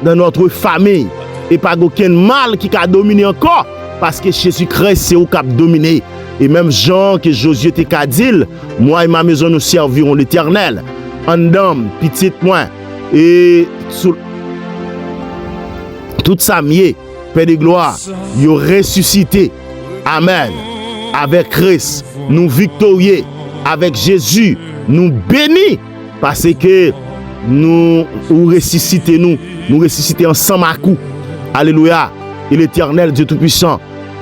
dans notre famille. Et pas aucun mal qui a dominé encore. Parce que Jésus-Christ, c'est où qui a dominé. Et même Jean, que Josué te qu'a dit, moi et ma maison nous servirons l'Éternel. En dame, petite moins, et tout ça mieux, Père de gloire, il ressuscité. Amen. Avec Christ, nous victorieux. Avec Jésus, nous bénis. Parce que nous ressuscitons, nous ressuscitons ensemble à coup. Alléluia. Et l'Éternel Dieu Tout-Puissant,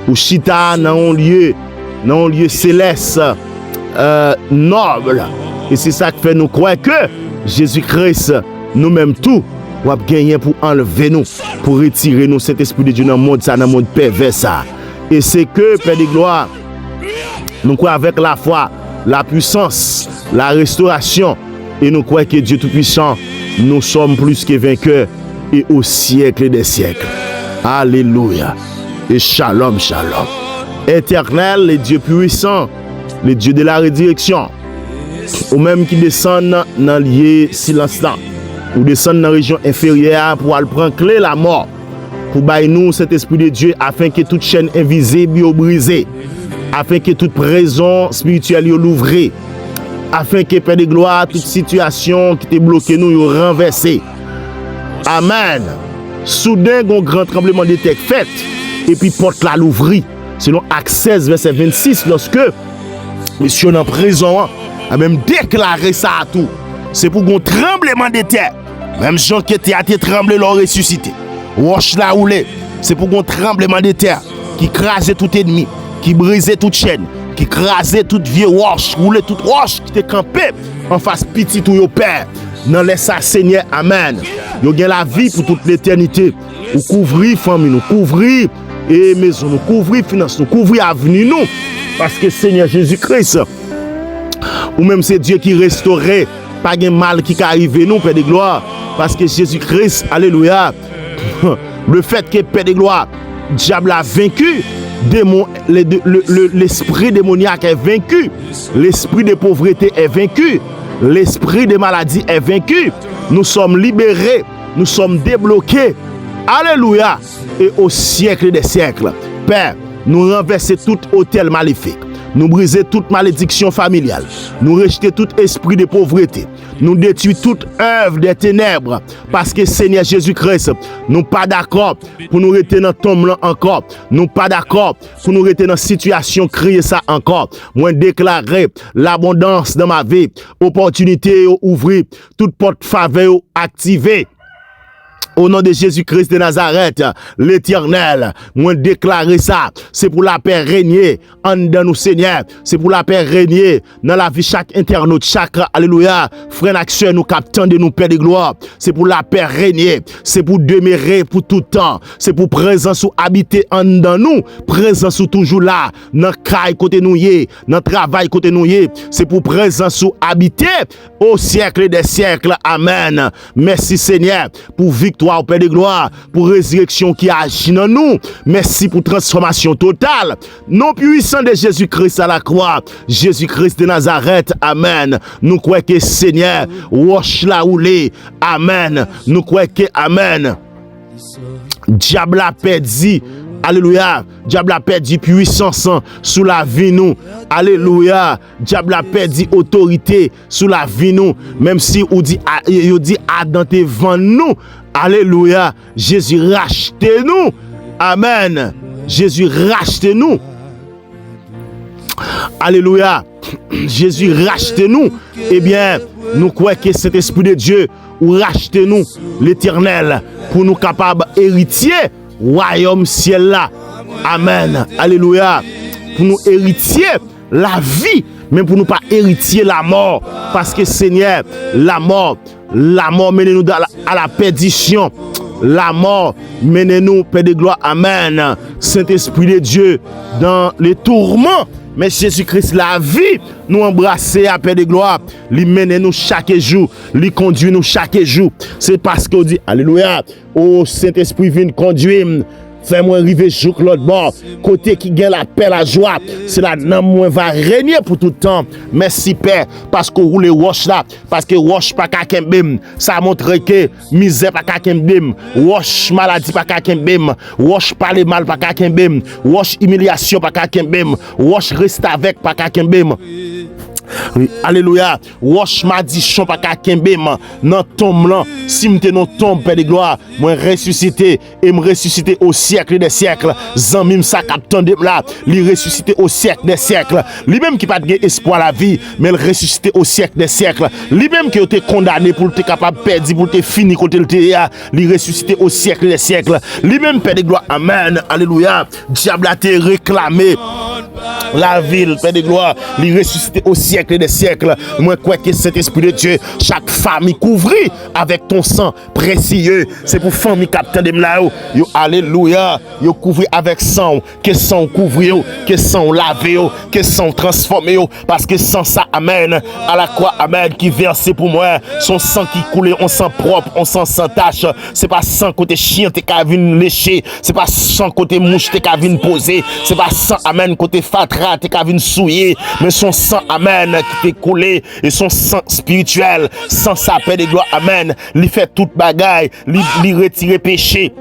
ou chita dans un lieu céleste, noble. Et c'est ça qui fait nous croire que Jésus-Christ, nous-mêmes tout, va gagner pour enlever nous, pour retirer nous cet esprit de Dieu dans le monde, ça, dans le monde pervers. Ça. Et c'est que, Père de gloire, nous croyons avec la foi, la puissance, la restauration, et nous croyons que Dieu Tout-Puissant, nous sommes plus que vainqueurs, et au siècle des siècles. Alléluia. Et shalom, shalom. Éternel, le Dieu puissant, le Dieu de la résurrection, ou même qui descendent dans le lieu silence là, ou descendent dans la région inférieure pour aller prendre clé la mort, pour bailler nous cet esprit de Dieu afin que toute chaîne invisible soit brisée. afin que toute prison spirituelle yo l'ouvre, afin que Père de gloire, toute situation qui était bloquée nous yo renversé. Amen. Soudain, un grand tremblement de terre fait, et puis porte la l'ouvrit. Selon Actes 16, verset 26, lorsque monsieur en prison a même déclaré ça à tout. C'est pour un tremblement de terre. Même gens qui étaient à trembler l'ont ressuscité. Roche la roulé. C'est pour un tremblement de terre qui crasait tout ennemi, qui brisait toute chaîne, qui crasait toute vieille roche, roulait toute roche qui était campée en face petit tout au Père. Dans les ça Seigneur, amen. Yo gen la vie pour toute l'éternité. Ou couvrir famille, nous couvrir et maison, nous couvrir finance, nous couvrir avenir nous. Parce que Seigneur Jésus-Christ, ou même c'est Dieu qui restaurait, pas de mal qui arrive nous, Père de gloire. Parce que Jésus-Christ, alléluia, le fait que Père de gloire, diable a vaincu, l'esprit démoniaque est vaincu, l'esprit de pauvreté est vaincu, l'esprit de maladie est vaincu. Nous sommes libérés, nous sommes débloqués. Alléluia. Et au siècle des siècles, Père, nous renverser tout hôtel maléfique. Nous briser toute malédiction familiale. Nous rejeter tout esprit de pauvreté. Nous détruire toute œuvre des ténèbres. Parce que Seigneur Jésus-Christ, nous pas d'accord pour nous rester dans tombe là encore. Nous pas d'accord pour nous rester dans situation crier ça encore. Moi déclarer l'abondance dans ma vie, opportunité ouvrir, toute porte faveur activée. Au nom de Jésus-Christ de Nazareth, l'Éternel, moi déclarer ça, c'est pour la paix régner en dedans nous, Seigneur. C'est pour la paix régner dans la vie chaque internaute, chaque, alléluia, frère action nous captant de nous, Père de gloire. C'est pour la paix régner, c'est pour demeurer pour tout temps, c'est pour présence ou habiter en dedans nous, présence ou toujours là, dans caille côté nous yé, dans travail côté nous yé, c'est pour présence ou habiter au siècle des siècles. Amen. Merci Seigneur pour victoire. Père de gloire, pour résurrection qui agit dans nous. Merci pour transformation totale. Non puissant de Jésus-Christ à la croix. Jésus-Christ de Nazareth. Amen. Nous croyons que Seigneur, wash la roulée. Amen. Nous croyons que Amen. Diable a perdu. Alléluia. Diable a perdu puissance sous la vie nous. Alléluia. Diable a perdu autorité sous la vie nous. Même si on dit Adam te vend nous. Alléluia. Jésus rachetez-nous. Amen. Jésus rachetez-nous. Alléluia. Jésus rachetez-nous. Eh bien, nous croyons que cet esprit de Dieu ou rachetez-nous l'Éternel pour nous capables héritiers royaume ciel là. Amen. Alléluia. Pour nous héritier la vie, mais pour nous pas héritier la mort. Parce que Seigneur, la mort mène nous à la perdition. La mort mène nous, Père de gloire. Amen. Saint-Esprit de Dieu, dans les tourments. Mais Jésus-Christ, la vie, nous embrasser à Père de gloire. Il mène nous chaque jour. Il conduit nous chaque jour. C'est parce qu'on dit, alléluia, oh Saint-Esprit, viens conduire. Fais-moi arriver jour l'autre bord. Côté qui gagne la paix, la joie. C'est là, non, moi, va régner pour tout le temps. Merci, Père, parce qu'on roule roche là. Parce que roche pas kakembim. Ça montre que misère pas kakembim. Roche maladie pas kakembim. Roche parler mal pas kakembim. Roche humiliation pas kakembim. Roche reste avec pas kakembim. Alléluia. Roche madichon pas kakembim. Nan tombe là. Si m'te non tombe, Père de gloire, moi ressuscité et me ressuscité au siècle des siècles. Zanmim sa captain de là, li ressuscité au siècle des siècles. Lui-même qui pas de espoir la vie, mais il ressuscité au siècle des siècles. Lui-même qui a été condamné pour être capable de perdre, pour être fini côté le théâ, li ressuscité au siècle des siècles. Lui-même Père de gloire, amen, alléluia. Diable a été réclamé. La ville, Père de gloire, li ressuscité au siècle des siècles. Moi, quoi que cet esprit de Dieu, chaque famille couvrit avec ton sang précieux. C'est pour famille captain de mlao. Yo, alléluia. Yo couvrir avec sang. Que sang couvrir, que sang laver, que sang transformer. Parce que sans ça, amen. À la croix, amen, qui versé pour moi. Son sang qui coulait, on sang propre, on sang sans tache. C'est pas sang côté chien, t'es qu'à venir lécher. C'est pas sang côté mouche, t'es qu'à venir poser. C'est pas sang, amen, côté fatra, t'es qu'à venir souiller. Mais son sang, amen, qui t'est coulé. Et son sang spirituel, sans sa paix de gloire, amen. Il fait toute bagaille, il retire péché.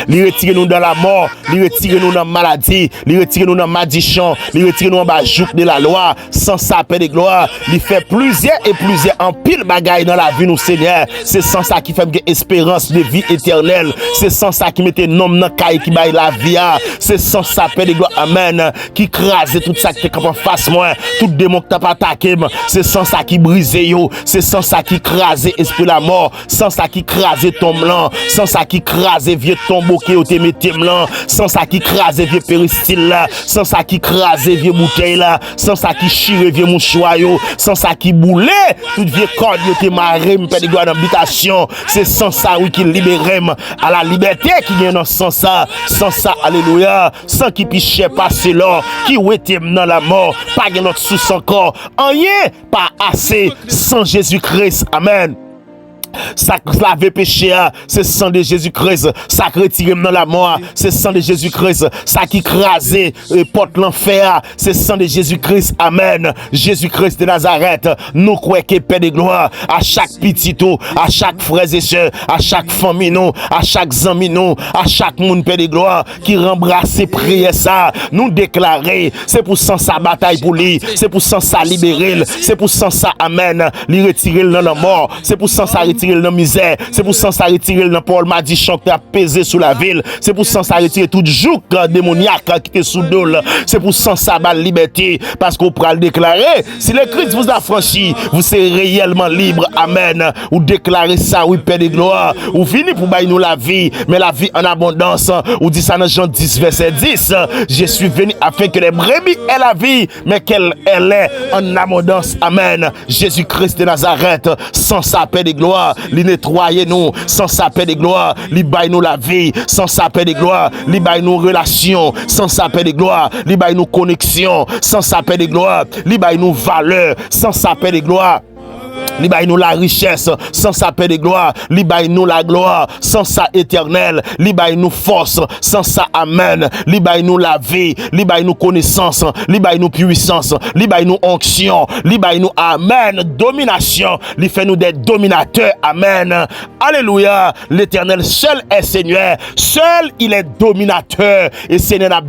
Li retire nous dans la mort, li retire nous dans la maladie, li retire nous dans la malédiction, li retire nous en bas joug de la loi, sans sa paix de gloire, li fait plusieurs et plusieurs en pile bagaille dans la vie nous Seigneur. C'est sans ça qui fait espérance de vie éternelle, c'est sans ça qui mette nom dans caille qui baille la vie, c'est sans sa paix de gloire, amen, qui crase tout ça qui est en face moi, tout démon qui t'a pas attaqué, c'est sans ça qui brise yo, c'est sans ça qui crase esprit la mort, sans ça qui crase ton blanc, sans ça qui crase vieux tombeau qui au te mette blanc, sans ça qui crase vieux péristyle là, sans ça qui crase vieux bouteille là, sans ça qui chire vieux mouchoir yo, sans ça qui boule tout vieux corps yo te maré m'pè de gloire d'habitation, c'est sans ça oui qui libère à la liberté qui vient dans sans ça, alléluia, sans qui piche passer là, qui ou était dans la mort, pas de notre sous encore, rien pas assez sans Jésus-Christ, amen. Ça lave péché, c'est sang de Jésus-Christ. Ça retire dans la mort, c'est sang de Jésus-Christ. Ça qui crase porte l'enfer, c'est sang de Jésus-Christ. Amen. Jésus-Christ de Nazareth, nous croyons que Père de gloire, à chaque petit tout, à chaque frère et soeur, à chaque famille nous, à chaque ami nous, à chaque monde Père de gloire qui rembrasse prier ça, nous déclarer, c'est pour sans sa bataille pour lui, c'est pour sans sa libérer, c'est pour sans ça amen, lui retirer dans la mort, c'est pour sans ça retirer dans la misère, c'est pour sans ça retirer dans Paul m'a dit chanter à peser sous la ville, c'est pour sans ça retirer tout joug démoniaque qui était sous dol, c'est pour sans ça la liberté, parce qu'on pourra le déclarer, si le Christ vous a franchi, vous serez réellement libre, amen, ou déclarer ça, oui Père de gloire, ou fini pour bailler nous la vie, mais la vie en abondance, ou dit ça dans Jean 10 verset 10, je suis venu afin que les brebis aient la vie, mais qu'elle est en abondance, amen, Jésus-Christ de Nazareth, sans sa paix de gloire, li nettoyer nous, sans sa paix de gloire, li baille nous la vie, sans sa paix de gloire, li baille nous relation, sans sa paix de gloire, li baille nous connexion, sans sa paix de gloire, li baille nous valeur, sans sa paix de gloire. Li bay nous la richesse, sans sa paix de gloire, li bay nous la gloire, sans sa éternelle, li bay nous force, sans sa amen, li bay nous la vie, li bay nous connaissance, li bay nous puissance, li bay nous onction, li bay nous amen, domination, li fait nous des dominateurs, amen, alléluia, l'éternel seul est Seigneur, seul il est dominateur, et Seigneur n'a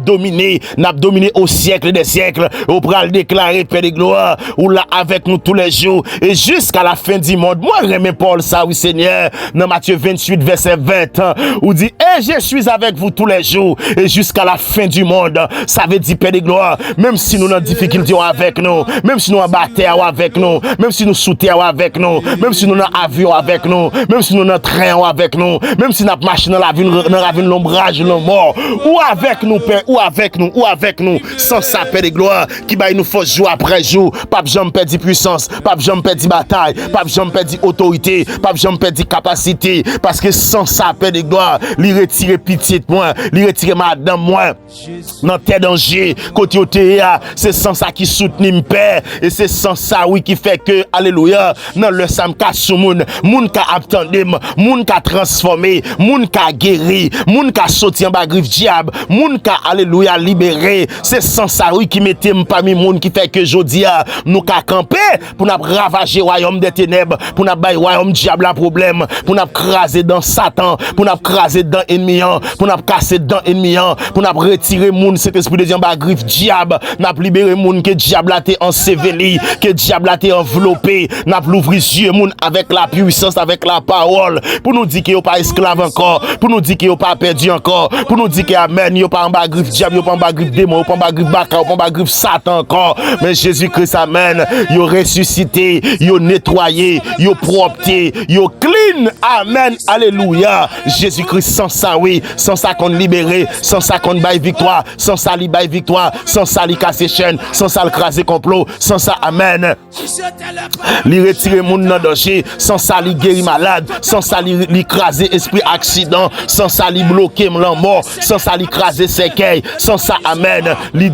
dominé au siècle des siècles, au pral déclarer paix de gloire, ou là avec nous tous les jours, et jusqu'à la fin du monde. Moi, j'aime Paul ça, oui, Seigneur. Dans Matthieu 28, verset 20, où dit, et je suis avec vous tous les jours, et jusqu'à la fin du monde. Ça veut dire, Père de gloire, même si nous avons des difficultés avec nous, même si nous avons bataille avec nous, même si nous sous terre avec nous, même si nous avons avion avec nous, même si nous avons train avec nous, même si nous avons marché dans la ville, l'ombrage, le mort, ou avec nous, Père, ou avec nous, sans ça, Père de gloire, qui va nous force jour après jour, pas jamais perdre puissance, pas jamais perdre bataille, pas jamais perdre autorité, pas jamais perdre capacité, parce que sans ça, Père de gloire, lui retirer petite moi, lui retirer madame moi, dans tes dangers, côté au c'est sans ça qui soutient mon Père, et c'est sans ça, oui, qui fait que, alléluia, dans le sam ka sou moun ka attendé, moun ka transformé, moun ka guéri, moun ka sorti en bas griffe diable, moun ka, alléluia, libéré, c'est sans ça, oui, qui mettait parmi moun qui fait que jodia, nous ka camper, pour nous ravager royaume des ténèbres, pour nous bailler royaume diable un problème, pour nous craser dans Satan, pour nous craser dans ennemi, pour nous casser dans ennemi, pour nous retirer moun cet esprit de Dieu en bas griffe diable, nous libérer moun que diable a été enseveli, que diable a été enveloppé, nous l'ouvrir yeux moun avec la puissance, avec la parole, pour nous dire qu'il n'y a pas esclave encore, pour nous dire qu'il n'y a pas perdu encore, pour nous dire qu'il y a amen, il n'y a pas en bas griffe diable, il n'y a pas en bas griffe démon, il n'y a pas en bas griffe baka, il n'y a pas en bas griffe Satan encore, mais Jésus-Christ amen, il a ressuscité, il a nettoyé, il a propté, il a clean, amen, alléluia, Jésus-Christ sans ça oui, sans ça qu'on libéré, sans ça qu'on baille victoire, sans ça li baille victoire, sans ça li casse chaîne, sans ça le craser complot, sans ça amen, li retirer moun nan danger, sans ça li guérir malade, sans ça li craser esprit accident, sans ça li bloquer la mort, sans ça li craser séquelles, sans ça amen, li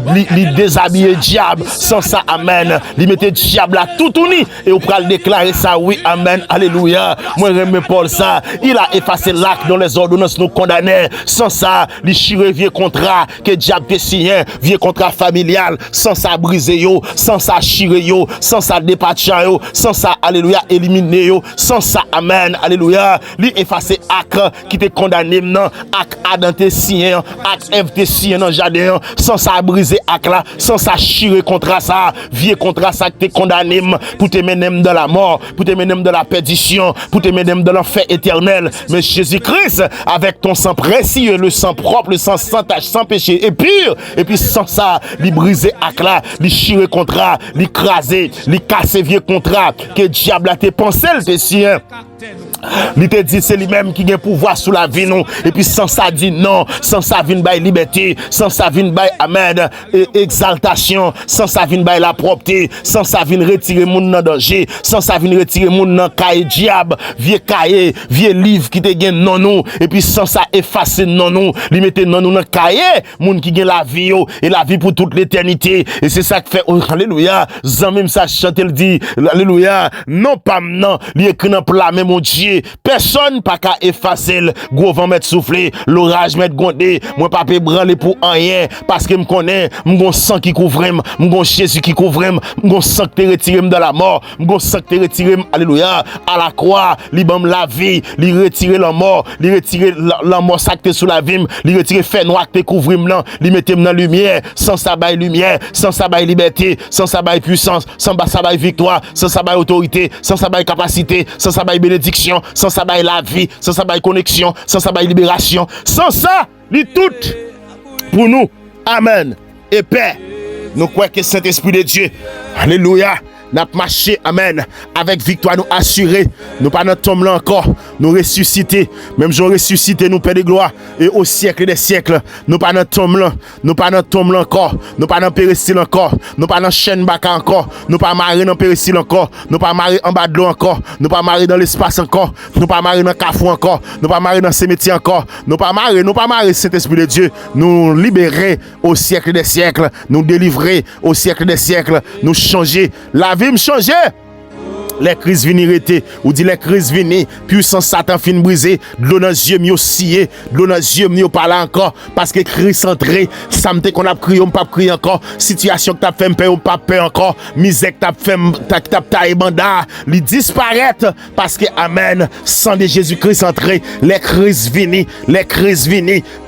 déshabiller diable, sans ça amen, li mettre diable à tout uni et on peut déclarer ça oui amen alléluia. Moi même Paul ça, il a effacé l'acte dont les ordonnances nous condamnaient. Sans ça, les chiré vieux contrat que diable te signé, vieux contrat familial, sans ça briser yo, sans ça chiré yo, sans ça dépatcher yo, sans ça alléluia éliminer yo, sans ça amen alléluia, lui effacer acte qui te condamné non, acte Adam te signé, acte Ève te signé dans jardin, sans ça briser acte là, sans ça chiré contrat ça, vieux contrat ça que te condamné pour te mener dans la mort, pour te mener dans la perdition, pour te mener dans l'enfer éternel. Mais Jésus-Christ, avec ton sang précieux, le sang propre, le sang sans tache, sans péché et pur, et puis sans ça, lui briser acte là, lui chirer contrat, lui craser, lui casser vieux contrat, que diable a te pensé, te sien. Il te dit c'est lui-même qui a pouvoir sous la vie nous et puis sans ça dit non, sans ça vient by liberté, sans ça vient by amen exaltation, sans ça vient by la propreté, sans ça vient retirer moun dans danger, sans ça vient retirer moun dans cahier diable, vieux cahier, vieux livre qui te gagne non nous et puis sans ça effacer non nous, lui mettre non nous dans cahier, moun qui gagne la vie et la vie pour toute l'éternité et c'est ça qui fait oh, alléluia, même ça chante le dit alléluia, non pas non, lui écrit dans plat même mon Dieu. Personne pas qu'à effacer le gros vent mettre souffler, l'orage mettre gondé, moi pas peut branler pour rien parce que me connais, m'gon sang qui couvre, m'gon Jésus qui couvre, m'gon sang qui te retire dans la mort, m'gon sang qui te retire alléluia à la croix, li bam la vie, li retirer la mort, li retirer la mort ça qui sous la vie, li retirer fait noir qui te couvre là, li mettre dans lumière, sans ça bail lumière, sans ça bail liberté, sans ça bail puissance, sans ça bail victoire, sans ça bail autorité, sans ça bail capacité, sans ça bail bénédiction, sans ça bail la vie, sans ça bail connexion, sans ça bail libération, sans ça, li tout pour nous. Amen. Et paix. Nous croyons que Saint-Esprit de Dieu, alléluia, n'a marché, amen, avec victoire nous assurée. Nous pas notre tombe là encore, nous ressusciter. Même j'en ressuscité, nous Père de gloire. Et au siècle des siècles, nous pas notre tombe là, nous pas notre tombe là encore, nous pas dans péristyle encore, nous pas dans chaîne baka encore, nous pas marrer dans péristyle encore, nous pas marrer en bas de l'eau encore, nous pas marrer dans l'espace encore, nous pas marrer dans cafou encore, nous pas marrer dans cimetière encore, nous pas marrer Saint-Esprit de Dieu, nous libérer au siècle des siècles, nous délivrer au siècle des siècles, nous changer. La vie me changer. Les crises viennent arrêter, ou dit les crises viennent, puissance Satan fin brisé, de l'eau dans les yeux m'yo scié, de l'eau dans les yeux m'yo parler encore, parce que crise entrée, samedi qu'on a crié, on pas crié encore, situation que t'as fait m'paye, on pas paye encore, misère que t'as fait, t'as taillé bandar, li disparaître, parce que amen, sang de Jésus-Christ entré, les crises viennent,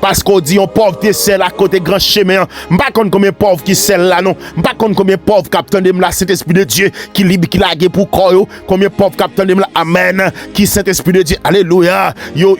parce qu'on dit on pauvreté celle à côté grand chemin, m'pas connait combien pauvre qui celle là non, m'pas connait combien pauvre capitaine de la Saint-Esprit de Dieu, qui libre, qui lague pour corps. Combien pauvres capitaine de la amen qui Saint-Esprit de Dieu alléluia yo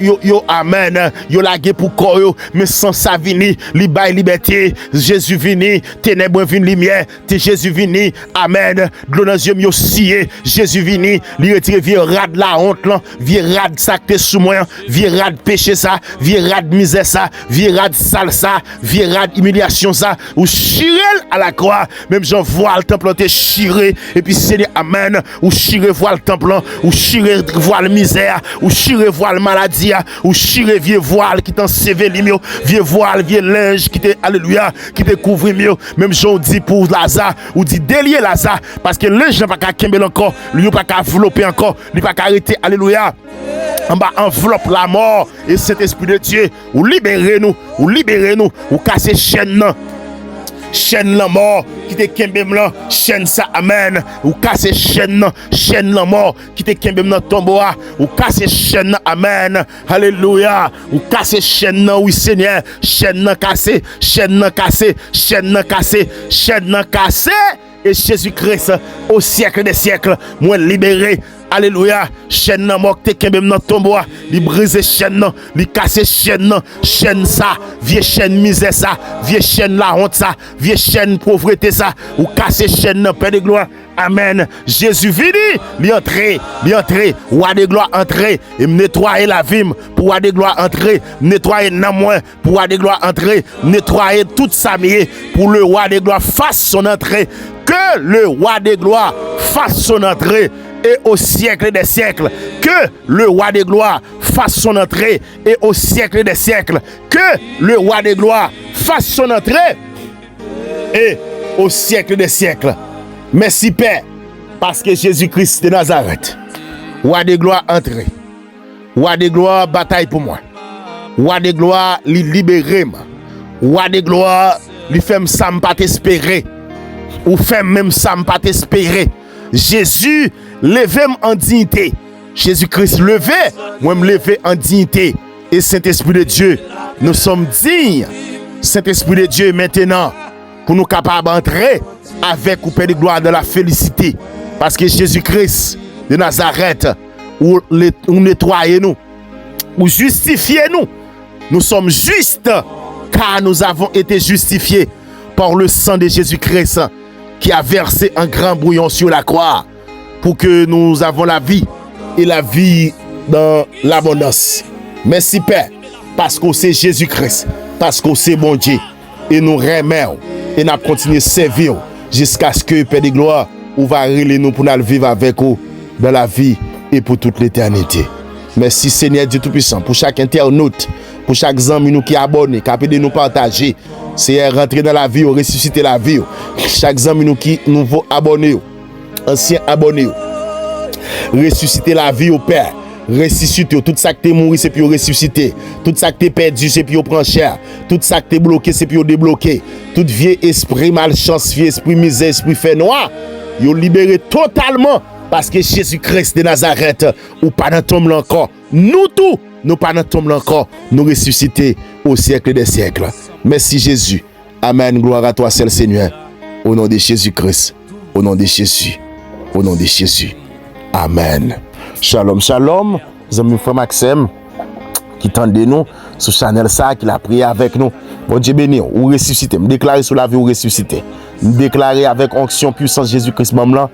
amen yo lagué pour corps mais sans ça vini li bay liberté Jésus vini ténèbres vini lumière Jésus vini amen de dans yeux yo scié Jésus vini li retire vieux rad la honte là vieux rad ça que sous moi vieux rad péché ça vieux rad misère ça vieux rad sale ça vieux rad humiliation ça ou chirel à la croix même j'en vois le temple te chiré et puis c'est amen ou chiré voir le temple, ou chiré voir la misère, ou chiré voir la maladie, ou chiré vieux voile qui t'ensevelit mieux, vieux voile, vieux linge qui te, alléluia, qui te couvre mieux. Même j'en dis pour Lazare, ou dit délier Lazare, parce que le linge n'a pas qu'à kembel encore, lui n'a pas qu'à envelopper encore, lui n'a pas qu'à arrêter, alléluia. En bas enveloppe la mort, et cet esprit de Dieu, ou libérez-nous, ou cassez chaîne. Chaîne la mort qui te kembem là chaîne ça amen ou casser chaîne la mort qui te kembem dans tombeau ou casser chaîne amen alléluia ou casser chaîne oui Seigneur chaîne cassé et Jésus-Christ au siècle des siècles moi libéré. Alléluia, chaîne nan mort te kembem nan tombeau, li brise chaîne nan, li casse chaîne ça, vieux chaîne misère ça, vieux chaîne la honte ça, vieux chaîne pauvreté ça, ou casse chaîne nan Père de gloire. Amen. Jésus vini, li entrer, roi de gloire entrer et me nettoyer la vie pour roi de gloire entrer, nettoyer nan moi pour roi de gloire entrer, nettoyer toute sa mié pour le roi de gloire fasse son entrée. Que le roi de gloire fasse son entrée et au siècle des siècles. Que le roi de gloire fasse son entrée et au siècle des siècles. Que le roi de gloire fasse son entrée et au siècle des siècles. Merci Père, parce que Jésus-Christ de Nazareth, roi de gloire entré. Roi de gloire, bataille pour moi. Roi de gloire, li libéré moi. Roi de gloire, li fait ça me pas t'espérer. Ou fait même ça me pas t'espérer. Jésus, levez-moi en dignité. Jésus-Christ, levez, moi me lever en dignité. Et Saint-Esprit de Dieu, nous sommes dignes. Saint-Esprit de Dieu, maintenant, pour nous capables d'entrer avec ou Père de gloire de la félicité. Parce que Jésus-Christ de Nazareth, ou nettoyez nous, ou justifiez nous. Nous sommes justes, car nous avons été justifiés par le sang de Jésus-Christ qui a versé un grand bouillon sur la croix pour que nous avons la vie et la vie dans l'abondance. Merci Père, parce que c'est Jésus-Christ, parce que c'est bon Dieu, et nous remercions et nous continuons à servir jusqu'à ce que Père de gloire ou va relever nous pour nous vivre avec vous dans la vie et pour toute l'éternité. Merci Seigneur Dieu Tout-Puissant pour chaque internaute, pour chaque ami nous qui est abonné, qui a pu nous partager. C'est rentrer dans la vie, ressusciter la vie. Chaque ami nous qui nouveau abonné, ancien abonné, ressusciter la vie au Père. Ressusciter, tout ça que t'es mort, c'est puis ressusciter. Tout ça que t'es perdu, c'est puis prendre cher. Tout ça que t'es bloqué, c'est puis débloquer. Tout vieux esprit malchance, vieux esprit misère, esprit fait noir, yo libéré totalement. Parce que Jésus-Christ de Nazareth, ou pas dans tombe encore. Nous tous, nous pas dans tombe encore. Nous ressusciter au siècle des siècles. Merci Jésus. Amen. Gloire à toi, seul Seigneur. Au nom de Jésus-Christ. Au nom de Jésus. Au nom de Jésus. Amen. Shalom, shalom. Zami frère Maxime qui tendez nous sur channel ça, qui l'a prié avec nous. Bon Dieu béni, ou ressusciter. Me déclarer sur la vie ou ressusciter. Me déclarer avec onction, puissance Jésus-Christ, même là.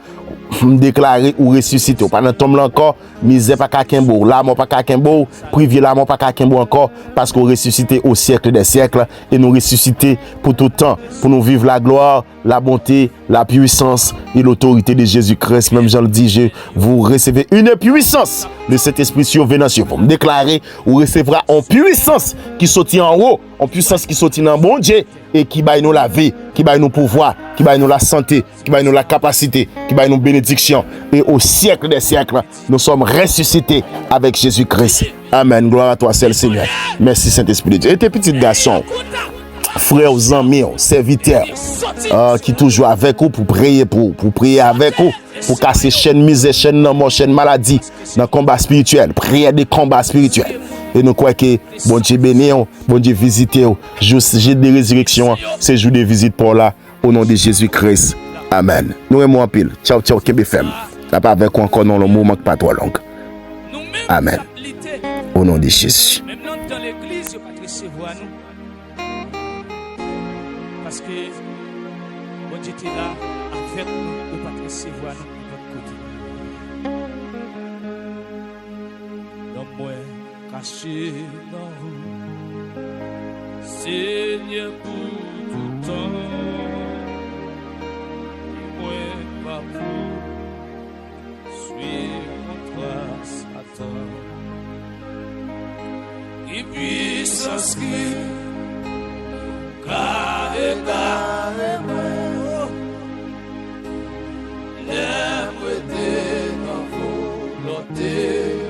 Me déclarer ou ressusciter. Pendant tombe là encore, misère pas kakembo, l'amour pas kakembo, privé l'amour pas kakembo encore, parce qu'on ressuscité au siècle des siècles et nous ressusciter pour tout temps, pour nous vivre la gloire, la bonté, la puissance et l'autorité de Jésus-Christ. Même Jean le dit, vous recevez une puissance de cet esprit survenant sur vous. Me déclarer ou recevra en puissance qui sortit en haut, en puissance qui sortit dans bon Dieu et qui baille nous la vie, qui baille nous pouvoir, qui baille nous la santé, qui baille nous la capacité, qui baille nous bénédiction. Et au siècle des siècles, nous sommes ressuscités avec Jésus-Christ. Amen. Gloire à toi, seul Seigneur. Merci Saint-Esprit de Dieu. Et tes petits garçons, frères, amis, serviteurs, qui toujours avec vous pour prier, pour prier avec vous, pour casser chaîne misère, chaîne mort, chaîne maladie, dans le combat spirituel, prière des combats spirituels. Et nous croyons que bon Dieu béni, bon Dieu visitez, jour de résurrection, c'est jour de visite pour là, au nom de Jésus-Christ. Amen. Nous aimons en pile. Ciao, ciao, KBFM. Ça pas avec encore dans le moment pas trop long. Amen. Au nom de Jésus.
Même dans l'église, il ne pas recevoir nous. Parce que bon Dieu était là avec nous, il ne pas recevoir nous de votre côté. Donc moi, caché dans vous, Seigneur pour tout temps. Moi, pas pour suivre contre Satan. Et puissance qui carré moi l'aime de nos volontés.